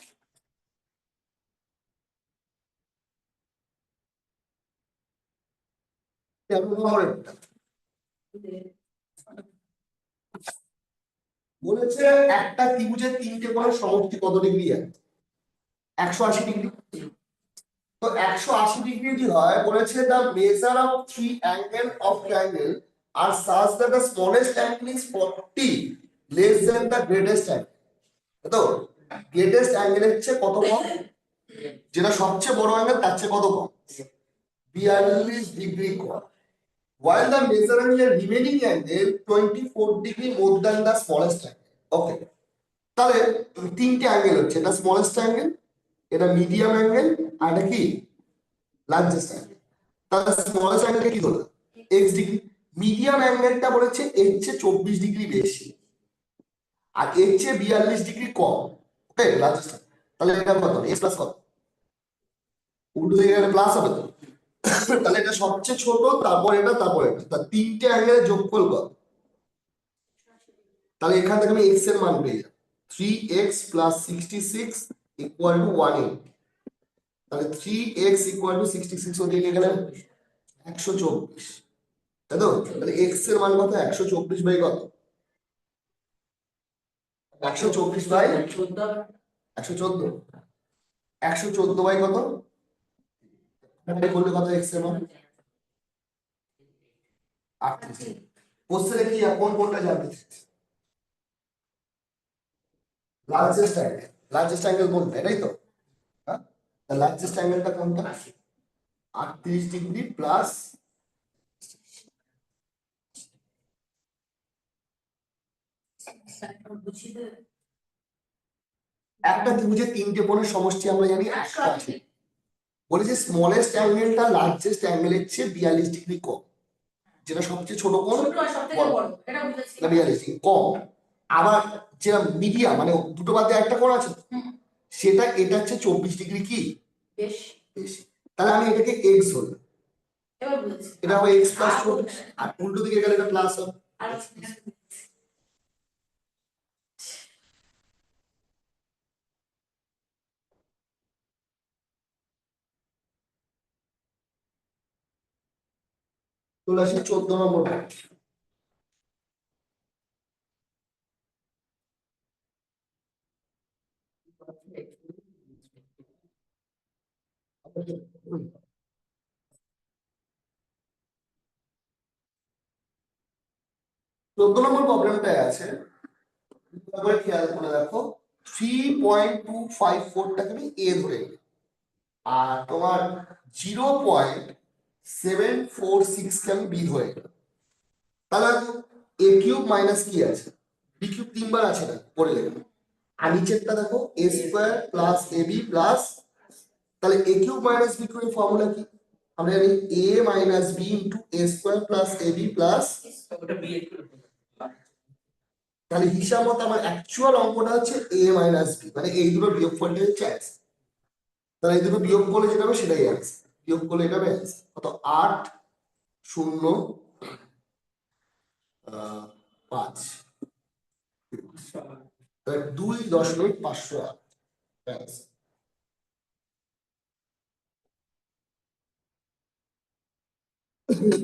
Speaker 1: বলেছে একটা ত্রিভুজের 3টে কোণের সমষ্টি কত ডিগ্রি হয়? 180 ডিগ্রি। তো 180 ডিগ্রি যদি হয় বলেছে the measure of three angle of triangle are such that the smallest angle is 40 less than the greatest angle. তো greatest angle হচ্ছে কত কম? যেটা সবচেয়ে বড় অ্যাঙ্গেল তার চেয়ে কত কম? 42 degree com. While the measuring the remaining angle 24 degree more than the smallest angle. Okay. তাহলে তিনটে অ্যাঙ্গেল হচ্ছে, এটা স্মলেস্ট অ্যাঙ্গেল, এটা মিডিয়াম অ্যাঙ্গেল, আর এটা কি লার্জেস্ট অ্যাঙ্গেল। তাহলে স্মলেস্ট অ্যাঙ্গেলকে কি ধরলাম? X degree. মিডিয়াম অ্যাঙ্গেলটা বলেছে এর চেয়ে 24 ডিগ্রি বেশি আর এর চেয়ে 42 ডিগ্রি কম। ওকে, লার্জেস্ট। তাহলে এটা কত? এক্স প্লাস কত? উল্টো দিকে গেলে প্লাস হবে তো। তাহলে এটা সবচেয়ে ছোট, তারপর এটা, তারপর এটা। তা তিনটে অ্যাঙ্গেলের যোগফল কত? তাহলে এখান থেকে আমি এক্স এর মান পেয়ে যাবো 3x প্লাস 66 ইকুয়াল টু 180। তাহলে 3x ইকুয়াল টু 66 ওদিকে গেলে 124, তাই তো? তাহলে x এর মান কত? 124 বাই কত? 124 বাই 114। 114 বাই কত? এটা করলে কত x এর মান? 38। কোশ্চেনে কি কোনটা জানতে চাইছে? লার্জেস্ট অ্যাঙ্গেল কোনটা? এটাই তো। হ্যাঁ, লার্জেস্ট অ্যাঙ্গেলটা কোনটা? 38 ডিগ্রি প্লাস একটা ত্রিভুজের 3টে কোণের সমষ্টি আমরা জানি 180। বলেছে স্মলেস্ট অ্যাঙ্গেলটা লার্জেস্ট অ্যাঙ্গেলের চেয়ে 42 ডিগ্রি কম, যেটা সবচেয়ে ছোট কোণ
Speaker 5: ছোট আর সবথেকে বড় এটা বুঝেছি
Speaker 1: 42 ডিগ্রি কম। আবার যেটা মিডিয়াম মানে দুটো বাদে একটা কোণ আছে সেটা এটা হচ্ছে 24 ডিগ্রি কি
Speaker 5: বেশ
Speaker 1: বেশি। তাহলে আমি এটাকে এক্স ধরলাম,
Speaker 5: এবার বুঝেছি
Speaker 1: এটা হবে এক্স প্লাস 24, আর উল্টো দিকে গেলে এটা প্লাস হবে।
Speaker 5: আর
Speaker 1: চলে আসি 14 নম্বর পয়েন্ট। চোদ্দ নম্বর প্রবলেমটায় আছে, তারপরে খেয়াল করে দেখো 3.254টাকে আমি এ ধরে নিই আর তোমার 0.746কে আমি বি ধরে নিই। তাহলে এ কিউব মাইনাস কি আছে? বি কিউব 3বার আছে না পড়ে গেলে। আর নিচেরটা দেখো এ square plus A B plus, তাহলে এ কিউব মাইনাস বি কিউবের ফর্মুলা কি? আমরা জানি এ minus B into A square plus A B plus.
Speaker 4: ওটা বিয়ে
Speaker 1: তাহলে হিসাব মতো আমার অ্যাকচুয়াল অঙ্কটা হচ্ছে এ মাইনাস বি, মানে এই দুটো বিয়োগফলটা হচ্ছে অ্যান্সার। তাহলে এই দুটো বিয়োগ করলে যেটা হবে সেটাই অ্যান্সার, বিয়োগ করলে এটা হবে অ্যান্সার। কত? 8 0 5, তাহলে 2.508 অ্যান্সার।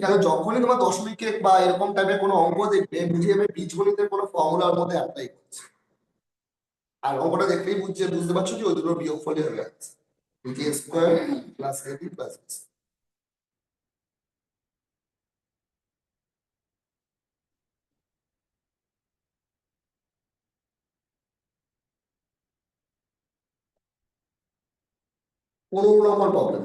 Speaker 1: কেন যখনই তোমার দশমিকের বা এরকম টাইপের কোনো অঙ্ক দেখবে বুঝে যাবে বীজগণিতের কোনো ফর্মুলার মধ্যে অ্যাপ্লাই করছে, আর অঙ্কটা দেখলেই বুঝতে পারছো যে ওই দুটোর বিয়োগফলই হবে answer. A square plus A B plus. 15 number problem.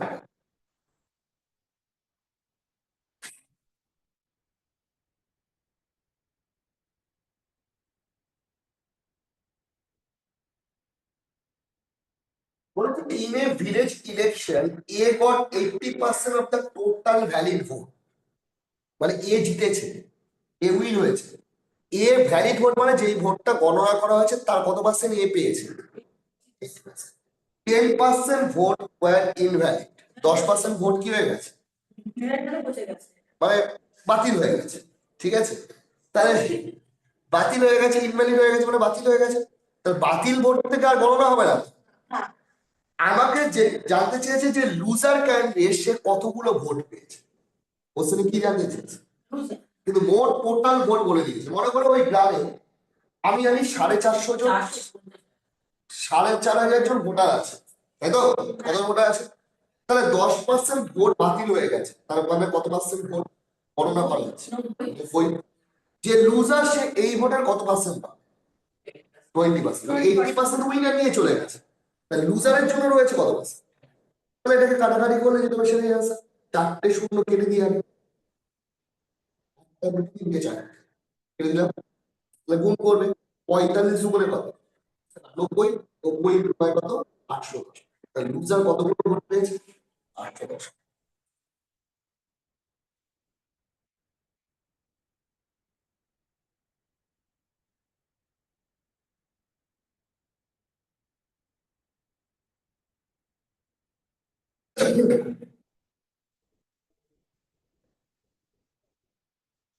Speaker 1: বলতো in a village election A got 80% of the total valid vote, মানে এ জিতেছে, এ উইন হয়েছে। এ ভ্যালিড ভোট মানে যেই ভোটটা গণনা করা হয়েছে তার কত পার্সেন্ট এ পেয়েছে? 10% ভোট ওয়ার ইনভ্যালিড, 10% ভোট কি হয়ে গেছে?
Speaker 5: বিরাট মানে বসে গেছে।
Speaker 1: মানে বাতিল হয়ে গেছে, ঠিক আছে? তাহলে বাতিল হয়ে গেছে, ইনভ্যালিড হয়ে গেছে মানে বাতিল হয়ে গেছে, তাহলে বাতিল ভোট থেকে আর গণনা হবে না।
Speaker 5: হ্যাঁ,
Speaker 1: আমাকে যে জানতে চেয়েছে যে লুজার ক্যান্ডিডেট সে কতগুলো ভোট পেয়েছে, কোশ্চেনে কি জানতে চেয়েছে?
Speaker 5: বুঝলে?
Speaker 1: কিন্তু মোট টোটাল ভোট বলে দিয়েছে। মনে করো ওই গ্রামে আমি জানি 450 জন, 4,500 জন ভোটার আছে, তাই তো? কত ভোটার আছে? তাহলে 10% ভোট বাতিল হয়ে গেছে, তার মানে কত পার্সেন্ট ভোট গণনা করা যাচ্ছে? 90। যে লুজার সে এই ভোটের কত পার্সেন্ট পাবে? 20%। 80% উইনার নিয়ে চলে গেছে, তাহলে লুজারের জন্য রয়েছে কত পার্সেন্ট? তাহলে এটাকে কাটাকাটি করলে যেটা সেটাই আনসার। 4টে শূন্য কেটে দিয়ে আমি 3 4 কেটে দিলাম, তাহলে গুণ করবে 45 উপরে কত? 90। 90 ইন্টু 9 কত? 810। তাহলে লুজার কতগুলো ভোট পেয়েছে? 810।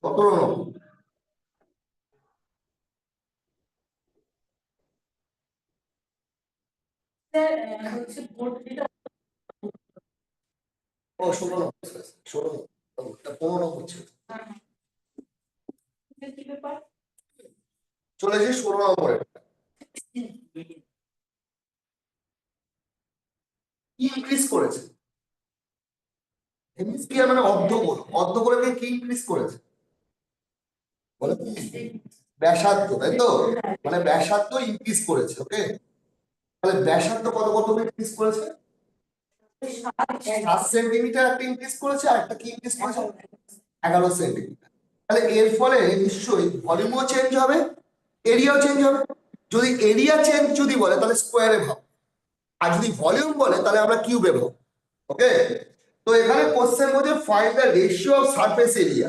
Speaker 1: কত রকম?
Speaker 5: স্যার, হচ্ছে ভোট যেটা
Speaker 1: ও 16 নম্বর, 16 নম্বর, 15 নম্বর ছিল।
Speaker 5: কি ব্যাপার?
Speaker 1: চলে এসে 16 নম্বরে ইনক্রিজ করেছে। হেমিস্ফিয়ার মানে অর্ধগোল, অর্ধগোলকে কি ইনক্রিজ করেছে? বলে ব্যাসার্ধ, তাই তো? মানে ব্যাসার্ধ ইনক্রিজ করেছে, ওকে? তাহলে ব্যাসার্ধ কত কত ইনক্রিজ করেছে? 7 সেন্টিমিটার একটা ইনক্রিজ করেছে, আর একটা কি ইনক্রিজ করেছে? 11 সেন্টিমিটার। তাহলে এর ফলে নিশ্চয়ই ভলিউমও চেঞ্জ হবে, এরিয়াও চেঞ্জ হবে। যদি এরিয়া চেঞ্জ যদি বলে তাহলে স্কোয়ারে ভাব, আর যদি ভলিউম বলে তাহলে আমরা কিউবে ভাব, ওকে? তো এখানে কোশ্চেন বলছে find the ratio of surface area,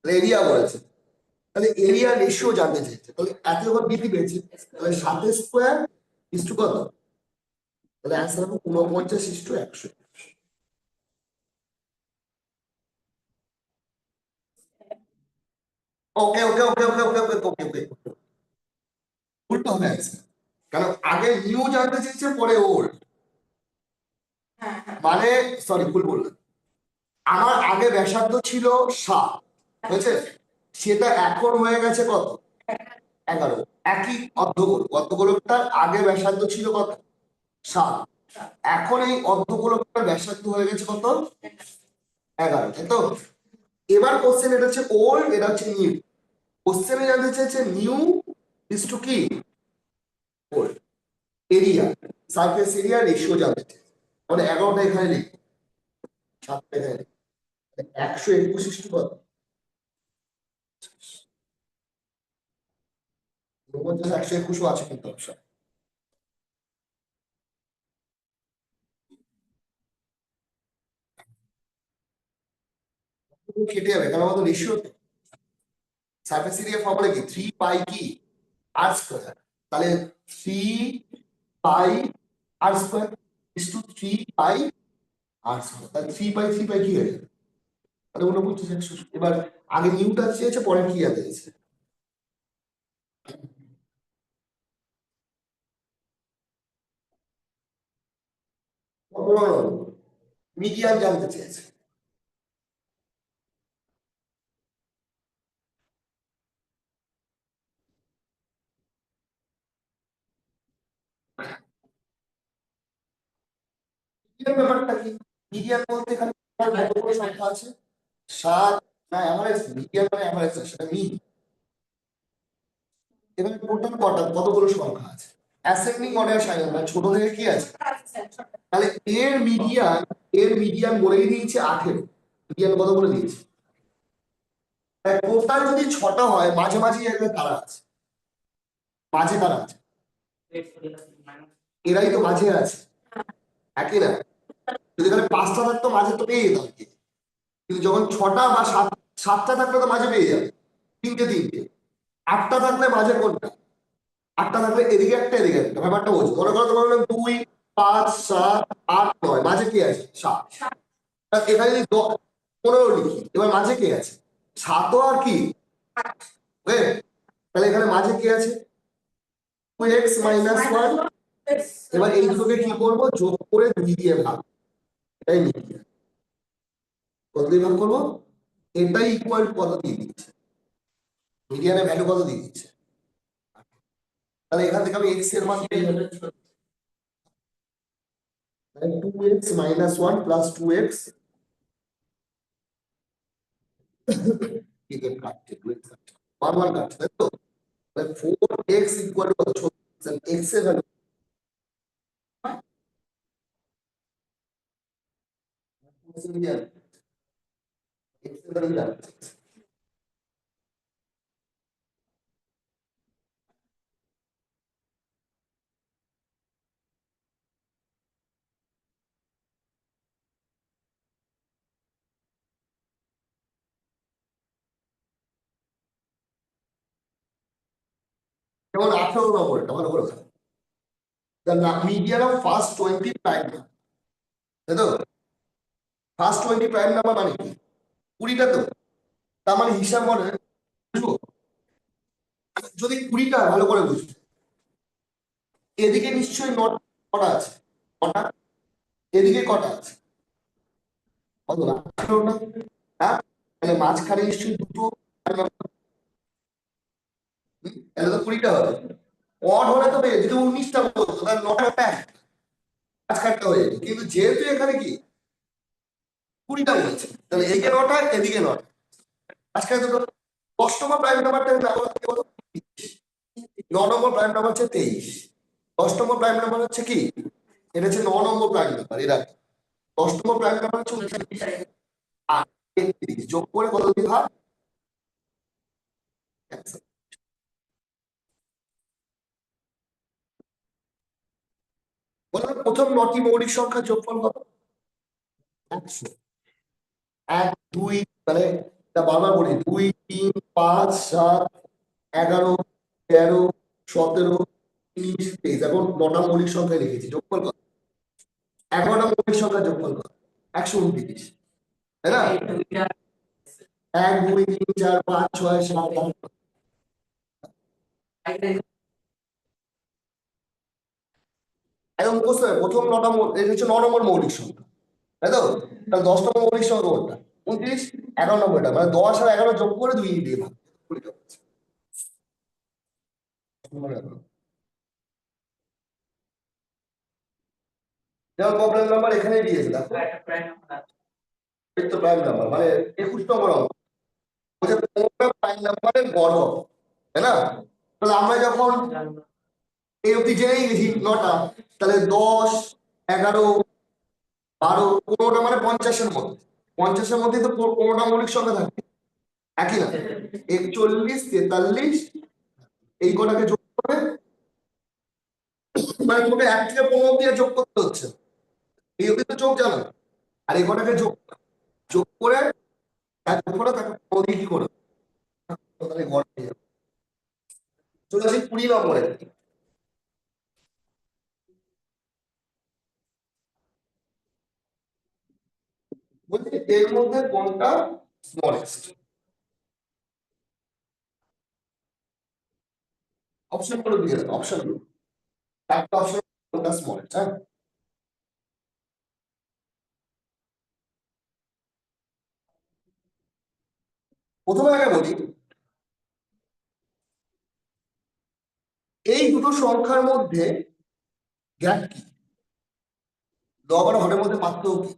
Speaker 1: area বলেছে, তাহলে এরিয়া রেশিও জানতে চাইছে। তাহলে এত যখন বৃদ্ধি পেয়েছে তাহলে 7 স্কোয়ার ইস্টু কত? তাহলে অ্যান্সার হবে 49 ইস্টু 100। ওকে ওকে ওকে ওকে ওকে ওকে ওকে ওকে উল্টো হবে answer। কারণ আগে নিউ জানতে চেয়েছে, পরে ওল্ড, মানে সরি ভুল বললাম। আমার আগে ব্যাসার্ধ ছিল 7, হয়েছে? সেটা এখন হয়ে গেছে কত? 11। একই অর্ধগোল, অর্ধগোলকটার আগে ব্যাসার্ধ ছিল কত? 7। এখন এই অর্ধগোলকটার ব্যাসার্ধ হয়ে গেছে কত? 11, তাই তো? এবার কোশ্চেন এটা হচ্ছে ওল্ড, এটা হচ্ছে নিউ। কোশ্চেনে জানতে চাইছে নিউ ইজ টু কি? Old. Area, surface area ratio জানতে চাইছে, মানে 11টা এখানে লিখি, 7টা এখানে লিখি। 121 ইস্টু কত? 121ও আছে কিন্তু অপশন। কেটে যাবে কারণ আমাদের রেশিও, সারফেস এরিয়া ফর্মুলা কি? 3 পাই কি আর স্কয়ার, তাহলে 3 pi R square is to 3 pi R square, তাহলে 3 পাই 3 পাই কি হয়ে যাবে? তাহলে 49 100। এবার আগে নিউটা চেয়েছে, পরে কি জানতে চেয়েছে? মিডিয়ান জানতে চেয়েছে। মিডিয়ান ব্যাপারটা কি? মিডিয়ান বলতে এখানে কতগুলো সংখ্যা আছে? 7 না, এভারেজ। মিডিয়ান মানে এভারেজ, সেটা মিন। এখানে টোটাল কতগুলো সংখ্যা আছে? অ্যাসেন্ডিং অর্ডার সাইন, মানে ছোট থেকে কি আছে? তাহলে এর মিডিয়ান বলেই দিয়েছে 18। মিডিয়ান কত বলে দিয়েছে? টোটাল যদি 6টা হয়, মাঝে মাঝে এখানে কারা আছে? মাঝে কারা আছে? এরাই তো মাঝে আছে। একই না? যদি এখানে 5টা থাকতো মাঝে তো পেয়ে যেতাম কি, কিন্তু যখন 6টা বা 7টা থাকলে তো মাঝে পেয়ে যাবে, 3টে 8টা থাকলে মাঝে কোনটা? 8টা থাকলে এদিকে একটা এদিকে একটা, ব্যাপারটা বলছি। মনে করো তোমার 2 5 7 8 9, মাঝে কি আছে? 7। এখানে যদি 15 লিখি, এবার মাঝে কে আছে? 7 আর কি, তাহলে এখানে মাঝে কি আছে? 2x - 1। এবার এই দুটোকে কি করবো? যোগ করে 2 দিয়ে ভাগ, এটাই মিডিয়ান। কত দিয়ে ভাগ করবো? এটাই ইকুয়াল কত দিয়ে দিচ্ছে? মিডিয়ানের ভ্যালু কত দিয়ে দিচ্ছে? তাহলে এখান থেকে আমি x এর মান পেয়ে যাবো। 2x - 1 প্লাস 2x, কাটছে 2x কাটছে 1 1 কাটছে, তাই তো? তাহলে 4x ইকুয়াল কত? x এর ভ্যালু x এর ভ্যালু জানতে। যেমন 18 নম্বরটা ভালো করে দেখো। The median of first 20 prime number, তাই তো? ফার্স্ট 20 প্রাইম নাম্বার মানে কি? 20টা তো। তার মানে হিসাব মনে বুঝবো, যদি 20টা ভালো করে বুঝবো, এদিকে নিশ্চয়ই কটা আছে? কটা? এদিকে কটা আছে? কত না? 18টা। হ্যাঁ, তাহলে মাঝখানে নিশ্চয়ই দুটো prime number। তাহলে তো 20টা হবে। অড হলে তো যদি 19টা বলতো তাহলে 9টা প্যাক মাঝখানটা হয়ে যেত, কিন্তু যেহেতু এখানে কি 20টা বলেছে, তাহলে এদিকে 9টা এদিকে 9টা, মাঝখানে দুটো। 10 নম্বর প্রাইম নাম্বারটা কত? 9 নম্বর প্রাইম নাম্বার হচ্ছে 23। 10 নম্বর প্রাইম নাম্বার হচ্ছে কি? এটা হচ্ছে 9 নম্বর প্রাইম নাম্বার। এরা 10 নম্বর প্রাইম নাম্বার হচ্ছে 29 আর 33, যোগ করে কত দিয়ে ভাগ? বললাম প্রথম 9টি মৌলিক সংখ্যার যোগফল কত? 100। 1 2, মানে এটা বারবার বলি, 2 3 5 7 11 13 17 19 23, এখন 9টা মৌলিক সংখ্যা লিখেছি, যোগফল কত? 11টা মৌলিক সংখ্যার যোগফল কত? 129, তাই না? 1 2 3 4 5 6 7 8। একদম মুখস্থ হবে, প্রথম 9টা এটা হচ্ছে 9 নম্বর মৌলিক সংখ্যা, তাই তো? তাহলে 10 নম্বর মৌলিক সংখ্যা কোনটা? 29। 11 নম্বরটা, মানে 10 আর 11 যোগ করে 2 দিয়ে ভাগ। যেমন প্রবলেম নাম্বার এখানে দিয়েছে, দেখো এই তো প্রাইম নাম্বার, মানে 21 নম্বর অঙ্ক বলছে কোনটা প্রাইম নাম্বারের গড় হবে, তাই না? তাহলে আমরা যখন এই অবধি জেনেই গেছি 9টা, তাহলে 10 11 12 15টা মানে 50-এর মধ্যে। 50-এর মধ্যে তো 15টা মৌলিক সংখ্যা থাকে, একই না? 41 43, এই কটাকে যোগ করে, মানে তোমাকে 1 থেকে 15 দিয়ে যোগ করতে হচ্ছে, এই অবধি তো যোগ জানো। আর এই কটাকে যোগ যোগ করে তাকে 15 দিয়ে কি করে তাহলে গড় পেয়ে যাবে। চলে আসি 20 নম্বরে। বলছি এর মধ্যে কোনটা স্মলেস্ট? অপশন গুলো দিয়ে দেন, অপশন গুলো, একটা অপশন কোনটা স্মলেস্ট। হ্যাঁ, প্রথমে আগে বলি, এই দুটো সংখ্যার মধ্যে গ্যাপ কি? লব আর হরের মধ্যে পার্থক্য কি?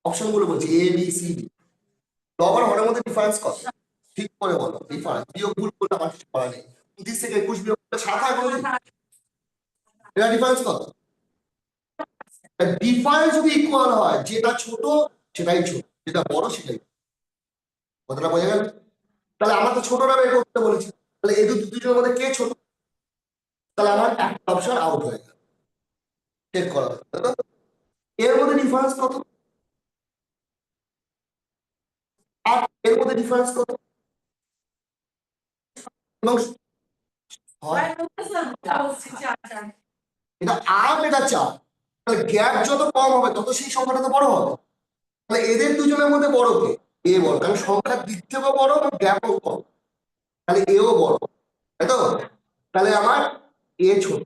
Speaker 1: অপশন গুলো বলছি, এ বি সি ডি। লব আর হরের মধ্যে ডিফারেন্স কত? ঠিক করে বলো ডিফারেন্স। বিয়োগ ভুল করলে আমার কিছু করার নেই। 29 থেকে 21 বিয়োগ করলে 7 হয় কোনোদিন? এটা ডিফারেন্স কত? ডিফারেন্স যদি ইকুয়াল হয়, যেটা ছোট সেটাই ছোট, যেটা বড় সেটাই। কথাটা বোঝা গেল? তাহলে আমার তো ছোটরা বের করতে বলেছি, তাহলে এই দুজনের মধ্যে কে ছোট? তাহলে আমার একটা অপশন আউট হয়ে গেল। চেক করা হচ্ছে, তাই তো? এর মধ্যে ডিফারেন্স কত? আর এর মধ্যে ডিফারেন্স কত? এবং হয় এটা 8 এটা 4, তাহলে গ্যাপ যত কম হবে তত সেই সংখ্যাটা তো বড় হবে। তাহলে এদের দুজনের মধ্যে বড় কে? এ বড়, কারণ সংখ্যার দিক থেকেও বড় এবং গ্যাপও কম, তাহলে এও বড়, তাই তো? তাহলে আমার এ ছোট,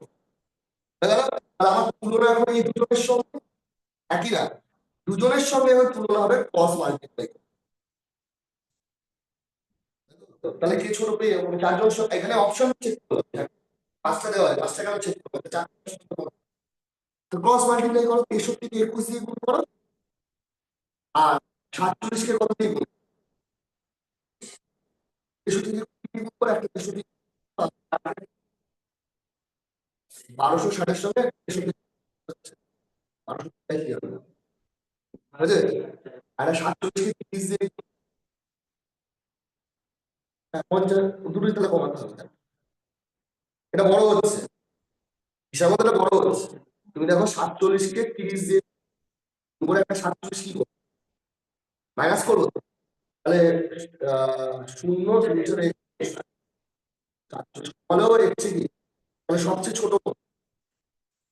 Speaker 1: তাহলে আমার তুলনা এখন এই দুজনের সঙ্গে একই না, দুজনের সঙ্গে এখন তুলনা হবে ক্রস মাল্টিপ্লাই। তাহলে কে ছোট পেয়ে যাবো? চারজন এখানে অপশন চেক করতে হবে, পাঁচটা দেওয়া হয়, পাঁচটা কেন চেক করতে হবে? তো ক্রস মাল্টিপ্লাই করো, 63 কে 21 দিয়ে গুণ করো, আর 47 কে কত দিয়ে গুণ? 63 দিয়ে গুণ করো, একটা 63 1260 এর সঙ্গে 63 1260 কি হবে? বুঝলে? আর 47 কে 30 দিয়ে 50 দুটোই তাহলে কমাতে হবে। এটা বড় হচ্ছে, হিসাব মতো এটা বড় হচ্ছে। তুমি দেখো 47 কে 30 দিয়ে গুণ করে একটা 47 কি করবে? মাইনাস করবো তো? তাহলে শূন্য ভিতরে হলেও এসছে কি, তাহলে সবচেয়ে ছোট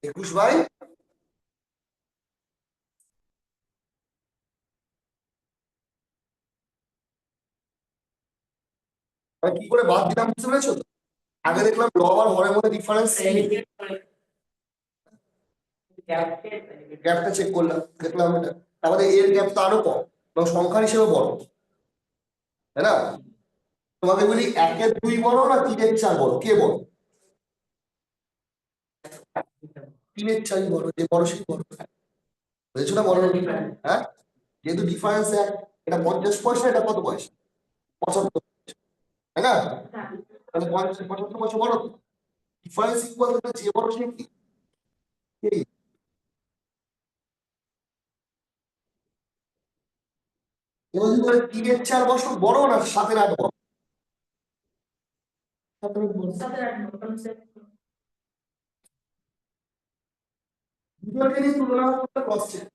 Speaker 1: 21 বাই কি করে বাদ দিলাম বুঝতে পেরেছো তো? আগে দেখলাম লব আর হরের মধ্যে ডিফারেন্স, গ্যাপটা চেক করলাম, দেখলাম এটা, তারপরে এর গ্যাপ তো আরো কম এবং সংখ্যার হিসেবে বড়, তাই না? তোমাকে বলি 1-এর 2 বড় না 3-এর 4 বড়, কে বড়? 3-এর 4 বড়, যে বড় সেই বড়, বুঝেছো না? বড়, হ্যাঁ, যেহেতু ডিফারেন্স এক, এটা 50 পয়সা, এটা কত পয়সা? 75, তাই না? তাহলে 75 পয়সা বড়, ডিফারেন্স ইকুয়াল, যে বড় সে কি? এই, এবার যদি বলে 3-এর 4 বছর বড় না 7-এর 8 বড়? 7-এর 8 বড়। দুটোকে নিয়ে তুলনা করতে ক্রস চেক।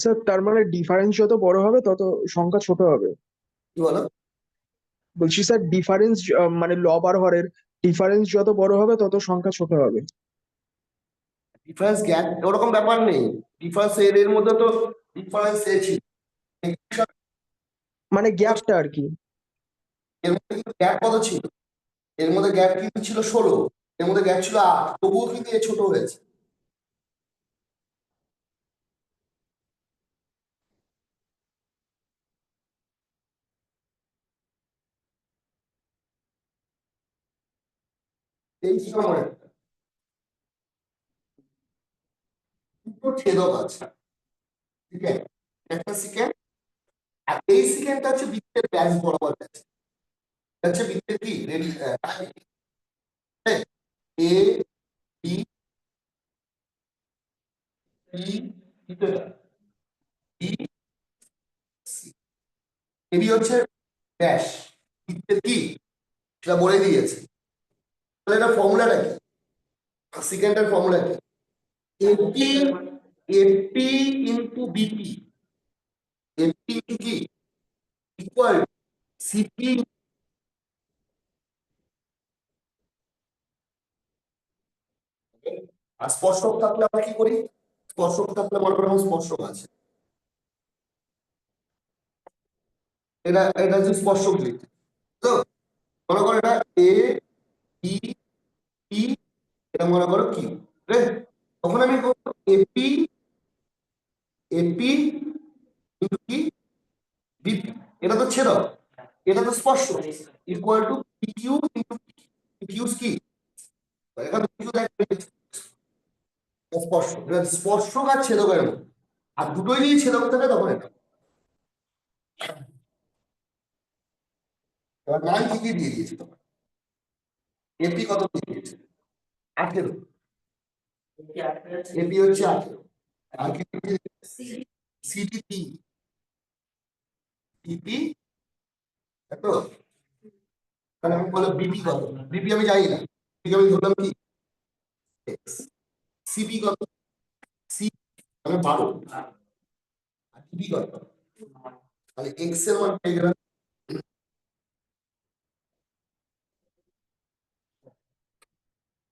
Speaker 2: স্যার তার মানে ডিফারেন্স যত বড় হবে তত সংখ্যা ছোট হবে?
Speaker 1: কি বলো?
Speaker 2: বলছি স্যার ডিফারেন্স মানে লব আর হরের ডিফারেন্স যত বড় হবে তত সংখ্যা ছোট হবে?
Speaker 1: ডিফারেন্স গ্যাপ ওরকম ব্যাপার নেই, ডিফারেন্স এর মধ্যে তো ডিফারেন্স এ ছিল,
Speaker 2: মানে গ্যাপটা আর কি।
Speaker 1: এর মধ্যে কিন্তু গ্যাপ কত ছিল? এর মধ্যে গ্যাপ কিন্তু ছিল 16, এর মধ্যে গ্যাপ ছিল 8, তবুও কিন্তু এ ছোট হয়েছে। এই সময় দুটো ছেদক আছে, ঠিক আছে, একটা সেকেন্ড, আর এই সেকেন্ডটা হচ্ছে বৃত্তের ব্যাস বরাবর আছে, হচ্ছে বৃত্তের কি A B B C, AB হচ্ছে ব্যাস বৃত্তের কি, সেটা বলে দিয়েছে। তাহলে এটা ফর্মুলাটা কি? সেকেন্ডের ফর্মুলা কি? AP, AP into BP, AP into কি ইকুয়াল সিপি। আর স্পর্শক থাকলে আমরা কি করি? স্পর্শক থাকলে মনে করি স্পর্শক আছে, এটা এটা হচ্ছে স্পর্শক লিখতে, তো মনে করো এটা এ বি পি, এটা মনে করো কি, তখন আমি এপি, এপি ইনটু কি বিপি, এটা তো ছেদক, এটা তো স্পর্শক, equal to PQ into PQ কি, এখানে পিকিউ স্পর্শক, স্পর্শক আর ছেদকের মধ্যে, আর দুটোই যদি ছেদক থাকে তখন এটা। কি দিয়ে দিয়েছে তোমার? এপি কত দিয়ে দিয়েছে? 18। এপি হচ্ছে 18। আর কি সিটি 3, টিপি এত। তাহলে আমি বললাম বিপি কত? বিপি আমি জানি না, ঠিক আমি ধরলাম কি এক্স। সিপি কত? সি মানে 12। আর টিপি কত? তাহলে এক্স এর মান পেয়ে গেলাম।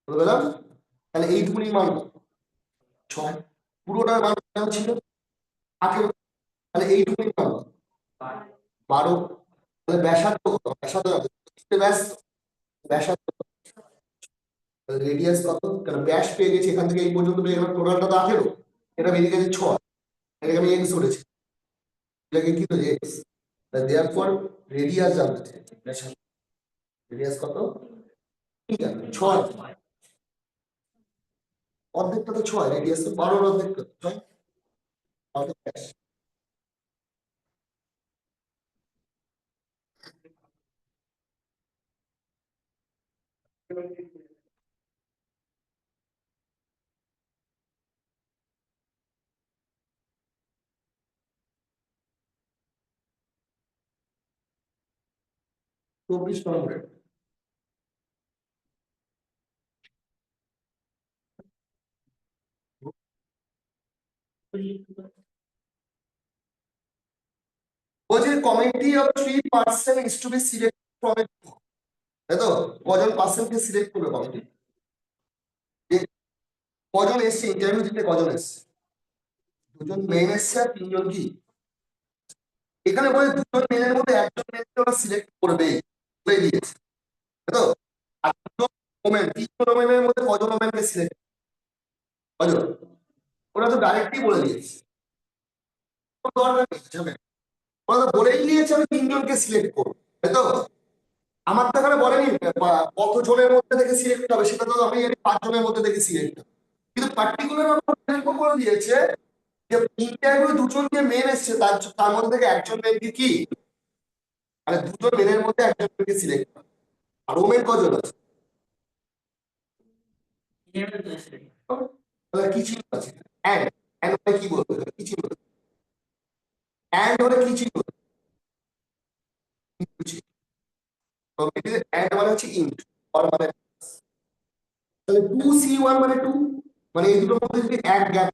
Speaker 1: বুঝতে পেলাম? তাহলে এইটুকুনি মান 6, পুরোটার মান কেমন ছিল 18। তাহলে এইটুকুনি মান 12। তাহলে ব্যাসার্ধ কত? ব্যাসার্ধ ব্যাস, ব্যাসার্ধ রেডিয়াস কত? কারণ ব্যাস পেয়ে গেছি, এখান থেকে এই পর্যন্ত পেয়ে গেলাম, টোটালটা তো 18, এটা বেরিয়ে গেছে 6, এটাকে আমি এক্স ধরেছি, এটাকে কি ধরেছি এক্স। দেয়ারফর রেডিয়াস জানতে চাই, ব্যাসার্ধ রেডিয়াস কত? ঠিক আছে 6, অর্ধেকটা তো 6, রেডিয়াস তো 12 এর অর্ধেকটা 6, অর্ধেক ব্যাস। চব্বিশ নম্বরে বলছে committee of 3% is to be selected from a group, তাই তো? কজন পার্সেন্টকে সিলেক্ট করবে কমিটি? কজন এসছে ইন্টারভিউ দিতে? কজন এসছে? 2জন মেন এসছে আর 3জন কি? এখানে বলে 2জন মেনের মধ্যে একজন মেনকে ওরা সিলেক্ট করবে, বলে দিয়েছে, তাই তো? আর 2জন ওমেন, 3জন ওমেনের মধ্যে কজন ওমেনকে সিলেক্ট? কজন? ওরা তো ডাইরেক্টলি বলে দিয়েছে, কোনো দরকার নেই ঝামেলা। ওরা তো বলেই দিয়েছে আমি 3জনকে সিলেক্ট করবো, তাই তো? আমার তো এখানে বলেনি কত জনের মধ্যে থেকে সিলেক্ট হবে, সেটা তো আমি জানি 5জনের মধ্যে থেকে সিলেক্ট হবে, কিন্তু পার্টিকুলার আমার করে দিয়েছে যে ইন্টারভিউ 2জন যে মেন এসছে তার মধ্যে থেকে একজন মেনকে কি, মানে 2জন মেনের মধ্যে একজন মেনকে সিলেক্ট হবে। আর ওমেন কজন আছে? তাহলে কি ছিল আছে? এন্ড, এন্ড মানে কি বলবো, কি ছিল? এন্ড হলে কি ছিল? এন্ড মানে হচ্ছে ইন্ট, অর মানে তাহলে 2C1 মানে 2, মানে এই দুটোর মধ্যে যদি এক গ্যাপ,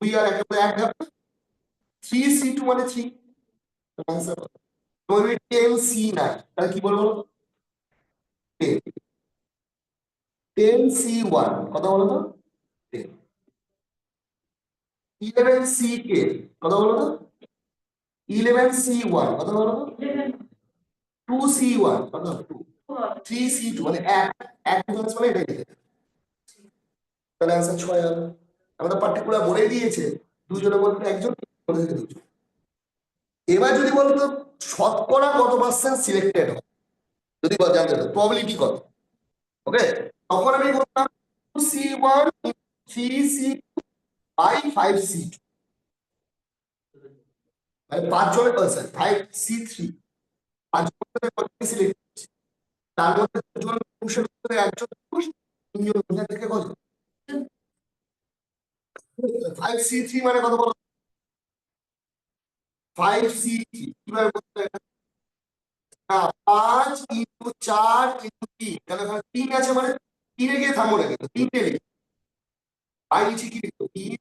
Speaker 1: 2 আর 1 এর মধ্যে এক গ্যাপ, 3C2 মানে 3, आंसर तो ये 10C9, তাহলে কি বলবো? 10, 10C1 কত বলো তো? 10, 11CK কত বলো তো? 11C1 কত বলো তো? 2C1 কত? 2, 3C2 মানে এক, এক ডিফারেন্স মানে এটাই দিতে, তাহলে आंसर 6 হবে। আমরা পার্টিকুলার বলে দিয়েছে 2জনের মধ্যে একজন, বলে দিয়েছে 2জন। এবার যদি বলতো শতকরা কত পার্সেন্ট সিলেক্টেড হয়, যদি জানতে চাও প্রবাবিলিটি কত, ওকে, তখন আমি বলতাম 2C1 3C2 বাই 5C2, মানে 5জনের 5C3, 5জনের সিলেক্ট, তার মধ্যে 2জন পুরুষের মধ্যে একজন পুরুষ, 3জন মহিলা থেকে কজন? 5C3 মানে কত বলো? 5C3 কিভাবে বলতে হয়? না 5 ইন্টু 4 ইন্টু 3, তাহলে 3 আছে মানে 3 এ গিয়ে থামো না, কিন্তু 3টে লিখো, আর নিচে কি লিখো? 3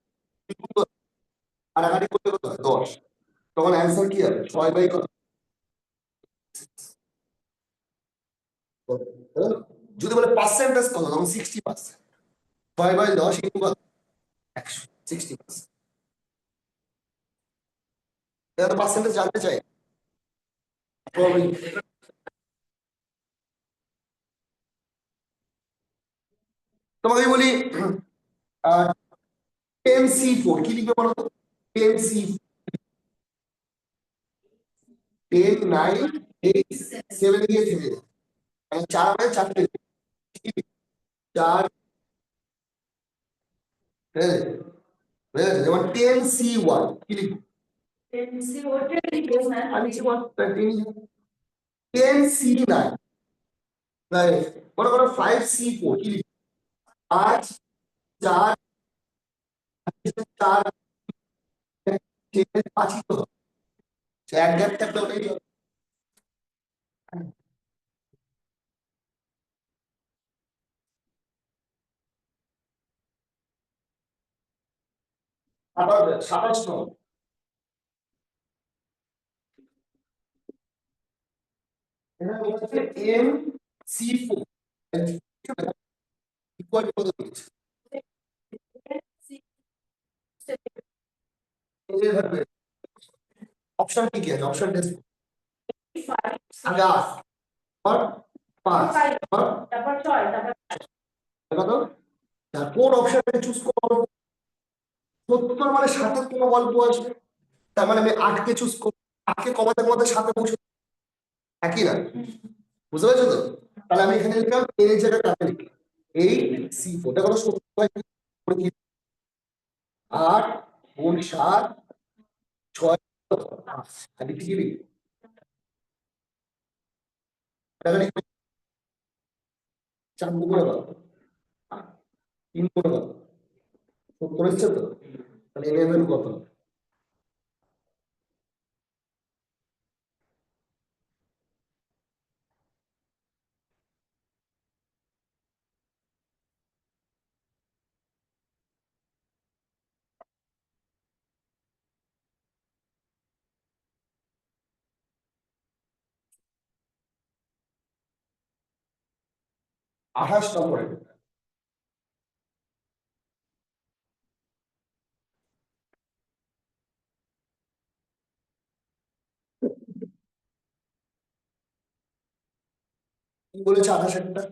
Speaker 1: আর আগাড়ি করতে কত হয়? 10, তখন অ্যান্সার কি হবে? 6 বাই কত? যদি বলে পার্সেন্টেজ কত, তখন 60%, 6 বাই 10 ইন্টু কত? 100, 60%। এটা পার্সেন্টেজ জানতে চাই। তোমাকে বলি 10C4 কি লিখবে বলো তো? 10C 10 9 8 7 দিয়ে থেমে যাবে, মানে 4 মানে 4টে 4, যেমন 10C1 কি লিখবো? আমি 10C9 মনে করো 5C4 কি লিখবে? 5 4 4 5ই তো এক গ্যাপ থাকলে ওটাই তো। আবার 27 নম্বর এখানে বলছে MC4 ইকুয়াল টু কত দিয়েছে? অপশন কি আছে? অপশন টেস্ট আগে আস আর 5 আর
Speaker 5: তারপর 6 তারপর
Speaker 1: কত? কোন অপশনটাকে চুজ করব? 70 মানে 7 কোনো গল্প আছে, তার মানে আমি 8 কে চুজ করব। 8 কে কমাতে কমাতে 7 এ পৌঁছে একই না, বুঝতে পারছো তো? তাহলে আমি এখানে লিখলাম এর জায়গায় কাকে লিখলাম 8C4 এটা কত? 70 8 গুণ 7 6 আমি কি লিখি? টাকা লিখি 4 করে দাও 3 করে দাও 70 হচ্ছে তো, তাহলে এর ভ্যালু কত? আঠাশ নম্বরে কি বলেছে? 28 একটা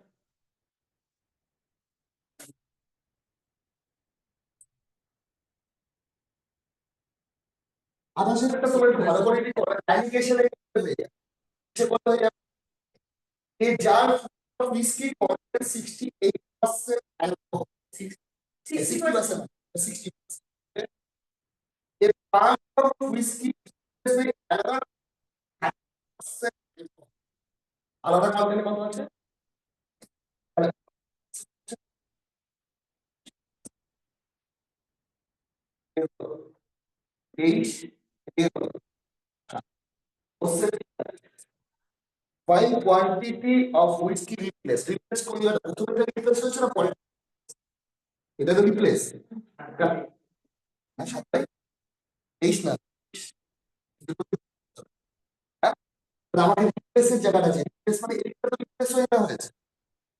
Speaker 1: 28 একটা তোমার একটু ভালো করে লিখো, অ্যালিগেশনে সে বলা হয় যে যার হুইস্কি কন্টেন্ট 68% অ্যালকোহল 60% 60% এর পার্ট অফ হুইস্কি আলাদা কন্টেন্ট কত আছে? While quantity of whiskey replace কোন জায়গাটা প্রথমে রিপ্লেস হচ্ছে না পরে? এটা তো রিপ্লেস হ্যাঁ 23 না হ্যাঁ? তাহলে আমাকে রিপ্লেসের জায়গাটা আছে, রিপ্লেস মানে এটা তো রিপ্লেস হয়ে যাওয়া হয়েছে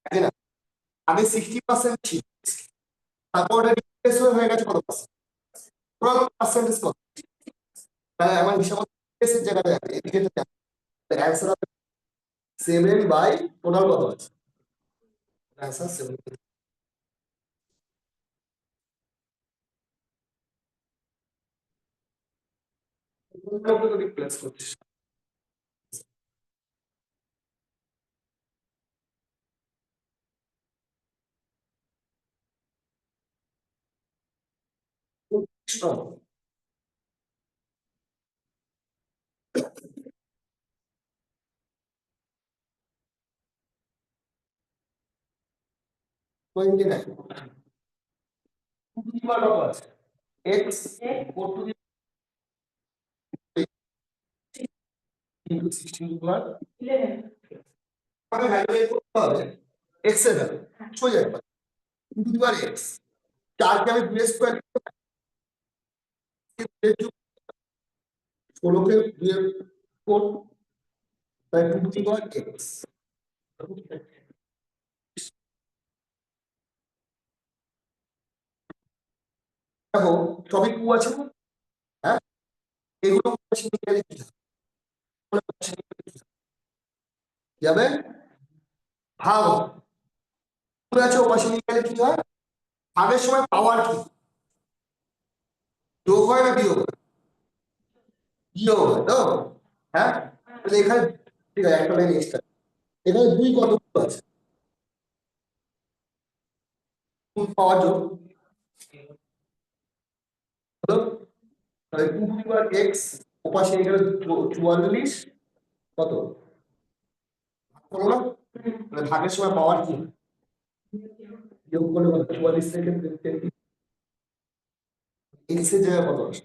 Speaker 1: তাই না? আগে 60% ছিল, তারপর ওটা রিপ্লেস হয়ে গেছে কত পার্সেন্ট? টোটাল পার্সেন্টেজ কত? তাহলে আমার হিসাব রিপ্লেসের জায়গাটা আছে, এদিকে তো অ্যান্সার হবে 7 বাই টোটাল কত আছে? অ্যান্সার 7। রিপ্লেস করছিস x 4 to the into 16 to the power
Speaker 5: 11
Speaker 1: আমাকে ভ্যালু বের করতে হবে x এর ভ্যালু সোজা একবার 2 to the power x 4 কে আমি 2 স্কয়ার 16 কে 2 এর 4 তাই 2 to the power x দেখো সবই 2 আছে না? হ্যাঁ এগুলো পাশে নিয়ে গেলে কি যাবে? ভাগ পুরো আছে ও পাশে নিয়ে গেলে কি হয়? আগের সময় পাওয়ার কি যোগ হয় না বিয়োগ হয়? বিয়োগ হয় তো হ্যাঁ, তাহলে এখানে ঠিক আছে একটা লাইন এক্সট্রা এখানে 2 কতগুলো আছে? পাওয়ার যোগ হলো, তাহলে 2 টু দি পাওয়ার x ওপাশে এখানে 44 কত হলো না তাহলে ভাগের সময় পাওয়ার কি যোগ করলে কত 44 থেকে এক্স এর জায়গায় কত আসে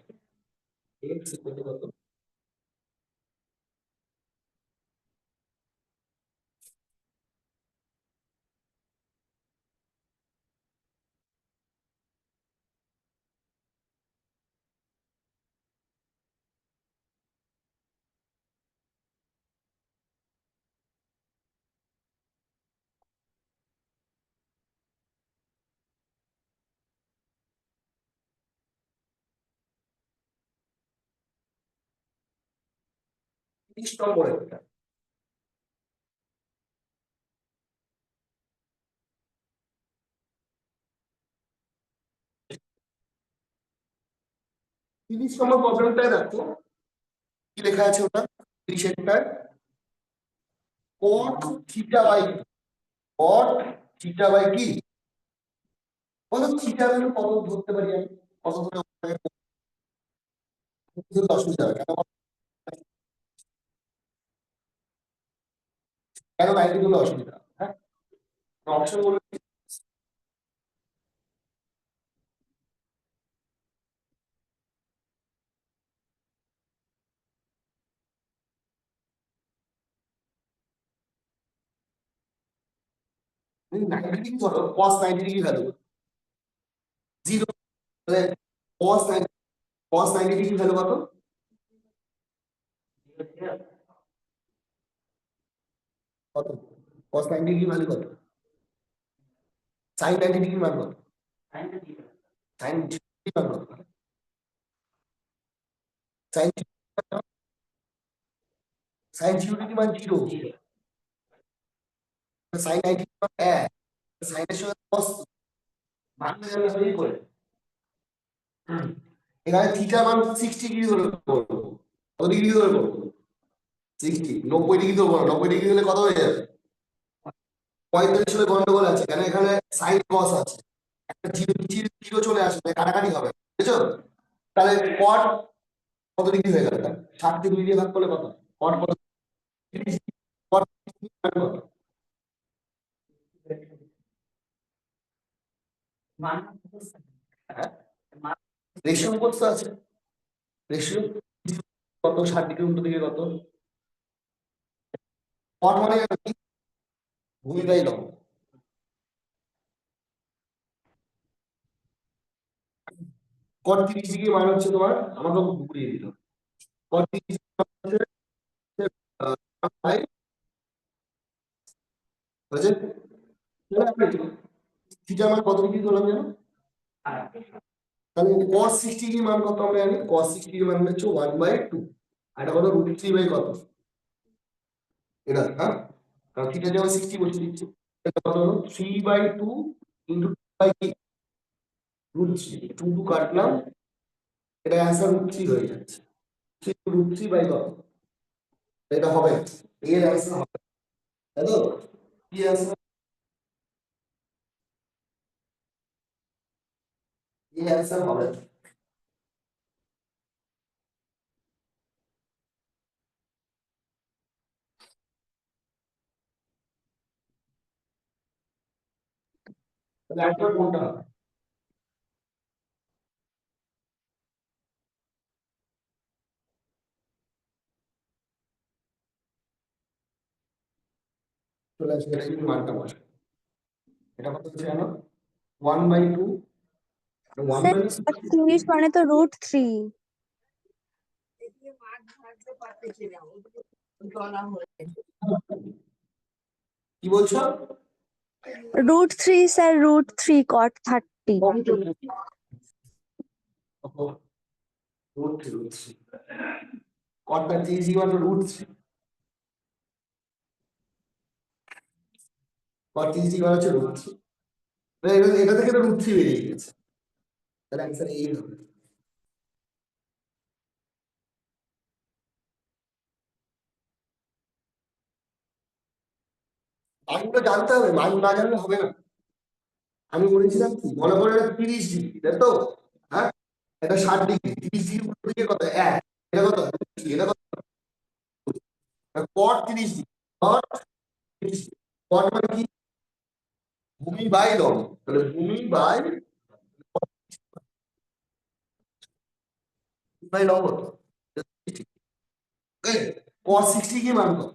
Speaker 1: এক্স কত কত 30 নম্বরের এটা 30 নম্বর প্রবলেমটায় দেখো কি লেখা আছে ওটা 30 এরটায় cot theta by cot theta by কি কত থিটা ভ্যালু কত ধরতে পারি আমি কত ধরে অসুবিধা হবে কেন 90 গুলো অসুবিধা হ্যাঁ অপশন গুলো 90 ডিগ্রি ধরো cos 90 ডিগ্রি ভ্যালু 0 তাহলে cos 90 ডিগ্রি ভ্যালু কত কত cos 90 ডিগ্রি ভ্যালু কত sin 90 ডিগ্রি মান কত sin ডিগ্রি মান কত sin sin 0 ডিগ্রি মান 0 sin 90 ডিগ্রি মান 1 sin এর সঙ্গে cos ভাঙতে যাবে হয়ে করে এখানে থিটা মান 60 ডিগ্রি ধরে করব কত ডিগ্রি ধরে করব 60 90 ডিগ্রি ধরে 90 ডিগ্রি হলে কত হয়ে যাবে 45 হলে গন্ডগোল আছে কেন এখানে সাইন কস আছে একটা জিরো জিরো চলে আসবে কাটাকাটি হবে বুঝছো তাহলে কট কত ডিগ্রি হয়ে গেল 60 ডিগ্রি দিয়ে ভাগ করলে কত কট কত 30 cot 30 কত রেশিও করতে আছে রেশিও কত 60 ডিগ্রি উল্টো দিকে কত কট মানে কি ভূমিকাই লম্ব কট 30 ডিগ্রি মান হচ্ছে তোমার আমাকে ঘুরিয়ে দিল কট 30 ডিগ্রি মান হচ্ছে ভাই বুঝে তাহলে আপনি থিটা মান কত ডিগ্রি ধরলাম জানো তাহলে cos 60 ডিগ্রি মান কত আমরা জানি cos 60 ডিগ্রি মান হচ্ছে 1/2 আর এটা কত √3 বাই কত এটা হ্যাঁ কারণ থিটা যেমন 60 বসিয়ে দিচ্ছি এটা কত হলো 3/2 ইনটু 2/√3 2 কাটলাম এটা অ্যানসার √3 হয়ে যাচ্ছে 3 বাই কত এটা হবে এর অ্যানসার হবে তাই তো কি অ্যানসার এই অ্যানসার হবে তাহলে একটা কোনটা হবে চলে আসবে এটা কিন্তু মানটা বসে এটা কত হচ্ছে জানো 1/2
Speaker 6: স্যার
Speaker 1: 1/2
Speaker 6: তিরিশ মানে তো √3
Speaker 1: কি বলছো
Speaker 6: √3 স্যার √3 cot 30
Speaker 1: √3 কটটা 30 ইকুয়াল টু √3 কট 30 ইকুয়াল হচ্ছে √3 এটা থেকে তো √3 বেরিয়ে গেছে তাহলে অ্যানসার এই হবে মানটা জানতে হবে মান না জানলে হবে না আমি বলেছিলাম কি মনে করে এটা 30 ডিগ্রি তাই তো হ্যাঁ এটা 60 ডিগ্রি 30 ডিগ্রি উল্টো দিকে কত 1 এটা কত √3 এটা কত cot 30 ডিগ্রি cot 30 ডিগ্রি কট মানে কি? ভূমি বাই লম্ব, তাহলে ভূমি বাই লম্ব। cos 60 কি মান কত?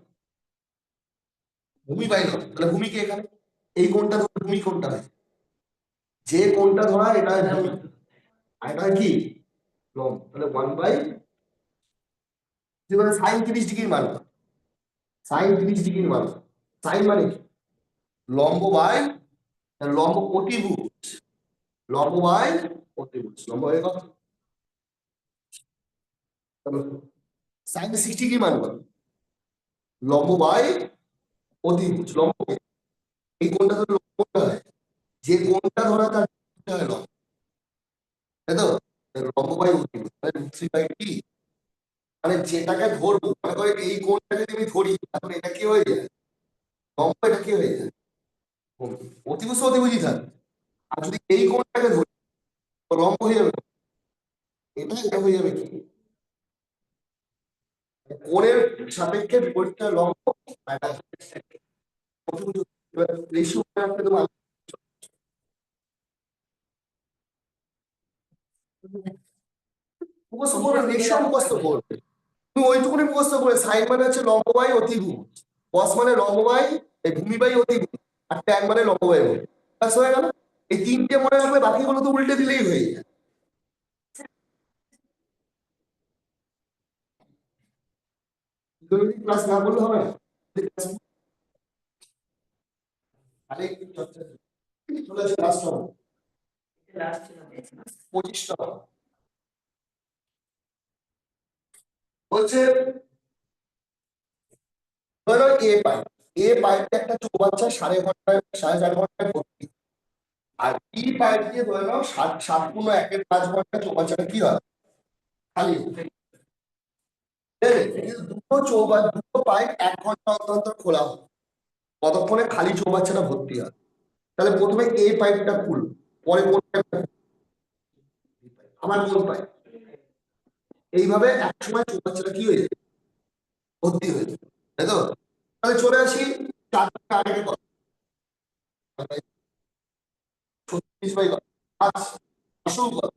Speaker 1: ভূমি বাই লম্ব, তাহলে ভূমি কি এখানে? এই কোণটা ধরে ভূমি কোণটা হয়, যে কোণটা ধরা এটা হয় ভূমি, আর এটা হয় কি লম্ব, তাহলে 1/, যেখানে sin 30 ডিগ্রির মান কত? sin 30 ডিগ্রির মান কত? sin মানে কি? লম্ব বাই লম্ব অতিভুজ, লম্ব বাই অতিভুজ, লম্ব হয়ে কত? sin 60 ডিগ্রির মান কত? লম্ব বাই অতিভুজ, লম্ব এই কোণটা ধরে লম্বটা হয়, যে কোণটা ধরা তার হয় লম্ব, তাই তো? লম্ব বাই অতিভুজ মানে √3/t, মানে যেটাকে ধরবো মনে করে এই কোণটাকে যদি আমি ধরি তাহলে এটা কি হয়ে যায় লম্ব, এটা কি হয়ে যায় অতিভুজ, অতিভুজই থাকবে। আর যদি এই কোণটাকে ধরি তো লম্ব হয়ে যাবে, এটা হয়ে যাবে কি কোণের সাপেক্ষে বিপরীতটা লম্ব, আর অতিভুজ। এবার রেশিও রাখতে তোমার মুখস্থ করে, রেশিও মুখস্থ করবে, তুমি ওইটুকুনি মুখস্থ করে সাইন মানে হচ্ছে লম্ব বাই অতিভুজ, কস মানে লম্ব বাই এই ভূমি বাই অতিভুজ, আর ট্যান মানে লম্ব বাই ভূমি, ব্যাস হয়ে গেল। এই তিনটে মনে রাখবে, বাকিগুলো তো উল্টে দিলেই হয়ে যায়। ক্লাস না করলে হবে না, আরে একটু চর্চা চলে আসে লাস্ট হবে
Speaker 4: লাস্ট ছিল
Speaker 1: 25টা বলছে। ধরো এ পাইপটা একটা চৌবাচ্চা 4.5 ঘন্টায় 4.5 ঘন্টায় ভর্তি, আর বি পাইপ দিয়ে ধরে নাও 7.1-5 ঘন্টা চৌবাচ্চাটা কি হয় খালি হয়। কিন্তু দুটো পাইপ 1 ঘন্টা অন্তর অন্তর খোলা হয়, কতক্ষণে খালি চৌবাচ্চাটা ভর্তি হয়। তাহলে প্রথমে এ পাইপটা খুল, পরে কোন পাইপটা আমার কোন পাইপ, এইভাবে একসময় চৌবাচ্চাটা কি হয়ে যায় ভর্তি হয়ে যায়, তাই তো? তাহলে চলে আসি 4 কত 36/কত, আচ্ছা দশক কত,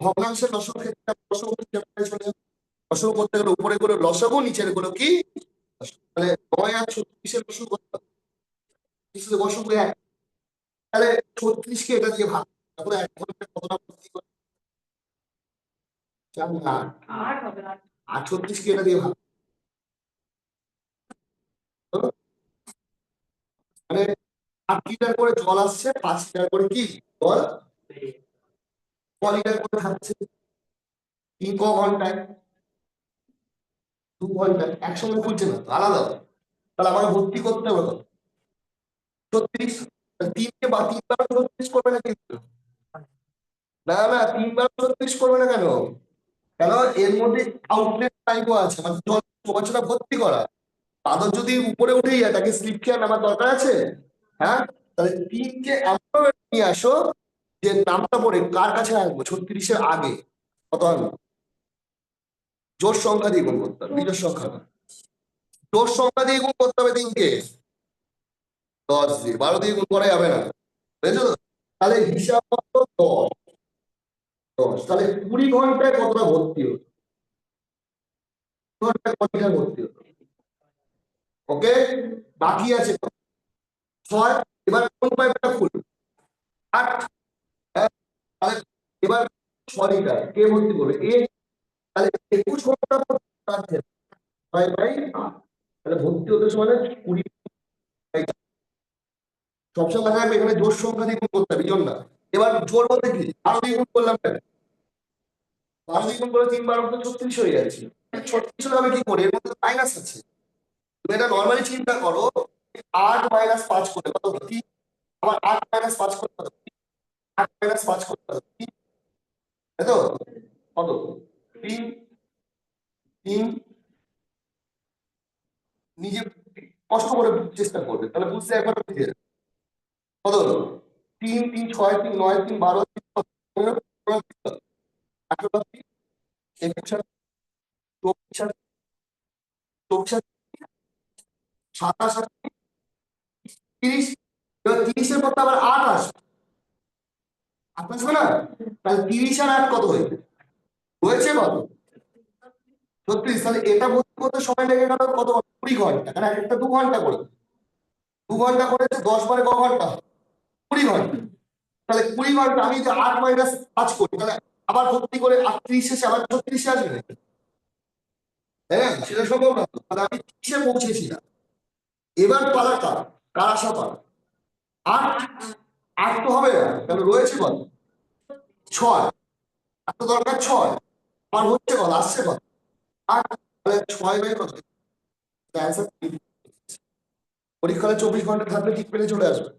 Speaker 1: ভগ্নাংশের দশক ক্ষেত্রে দশক চলে যাবে, দশক করতে গেলে উপরে গুলো লসাগু, নিচের গুলো কি দশক। তাহলে 9 আর 36-এর দশক কত, দশক 1, তাহলে 36কে এটা দিয়ে ভাগ, তারপরে 1 ঘন্টা কতটা ভর্তি করে 4 না
Speaker 5: 8 হবে 8।
Speaker 1: 38কে এটা দিয়ে ভাগ, তো মানে 8 লিটার করে জল আসছে, 5 লিটার করে কি জল, ক লিটার করে খাচ্ছে, 3 ঘন্টায় 2 ঘন্টায়, একসঙ্গে খুলছে না, আলাদা। তাহলে আমাকে ভর্তি করতে হবে কত? 36। 3কে বা 3 বার 36 করবে না কিন্তু, না না 3 বার 36 করবে না কেন? কেন এর মধ্যে আউটলেট টাইপও আছে, মানে জল চৌবাচ্চাটা ভর্তি করা, পাদর যদি উপরে উঠে যায় তাকে স্লিপ খেয়ে নামার দরকার আছে? হ্যাঁ, তাহলে 3কে এমন ভাবে নিয়ে আসো যে নামটা পড়ে কার কাছে আসবো 36-এর আগে কত আনবো, জোর সংখ্যা দিয়ে গুণ করতে হবে, বিজোড় সংখ্যা না, জোর সংখ্যা দিয়ে গুণ করতে হবে 3কে, 10 দিয়ে, 12 দিয়ে গুণ করা যাবে না, বুঝেছো তো? তাহলে হিসাব কত 10, তাহলে 20 ঘন্টায় কতটা ভর্তি হতো, 20 ঘন্টায় কত লিটার ভর্তি হতো, ওকে? বাকি আছে 6, এবার কোন পাইপটা খুলবে 8, তাহলে এবার 6 লিটার কে ভর্তি করবে এ, তাহলে 21 ঘন্টা পর 6/8, তাহলে ভর্তি হতে সময় 20। সবসময় মনে রাখবে এখানে জোর সংখ্যা দিয়ে গুণ করতে হবে, বিজোড় না। এবার জোর বলতে কি 12 দিয়ে গুণ করলাম কেন, 12 দিয়ে গুণ করে 3 × 12 = 36 হয়ে যাচ্ছে, 36 হবে কি করে, এর মধ্যে মাইনাস আছে, তুমি এটা নরমালি চিন্তা করো, 8 - 5 করে কত 3, আবার 8 - 5 করে কত 8 - 5 করে কত 3, তাই তো? কত 3, 3, নিজে কষ্ট করে চেষ্টা করবে, তাহলে বুঝতে একবার বুঝে যাবে। কত হলো 3, 3, 6, 3, 9, 3, 12, 18, 21, 24, 27, 30, এবার 30-এর মধ্যে আবার 8 আসবে, 8 আসবে না? তাহলে 30 আর 8 কত হয়েছে? হয়েছে কত? 36। তাহলে এটা বলতে বলতে সময় লেগে গেল কত? 20 ঘন্টা, কারণ এক একটা 2 ঘন্টা করে, 2 ঘন্টা করেছে, 10 বারে ক ঘন্টা? 20 ঘন্টা। তাহলে 20 ঘন্টা আমি যে 8 মাইনাস 5 করি, তাহলে আবার ভর্তি করে 38 শেষে আবার 36 আসবে নাকি? হ্যাঁ, সেটা সম্ভব না। তাহলে আমি 30-এ পৌঁছেছি না। এবার পালা কার? কার আসা পালা? 8, 8 তো হবে না, তাহলে রয়েছে কত? 6। এত দরকার 6, আমার হচ্ছে কত? আসছে কত? 8। তাহলে 6 বাই কত? অ্যান্সার। পরীক্ষায় 24 ঘন্টা থাকলে ঠিক পেলে চলে আসবে।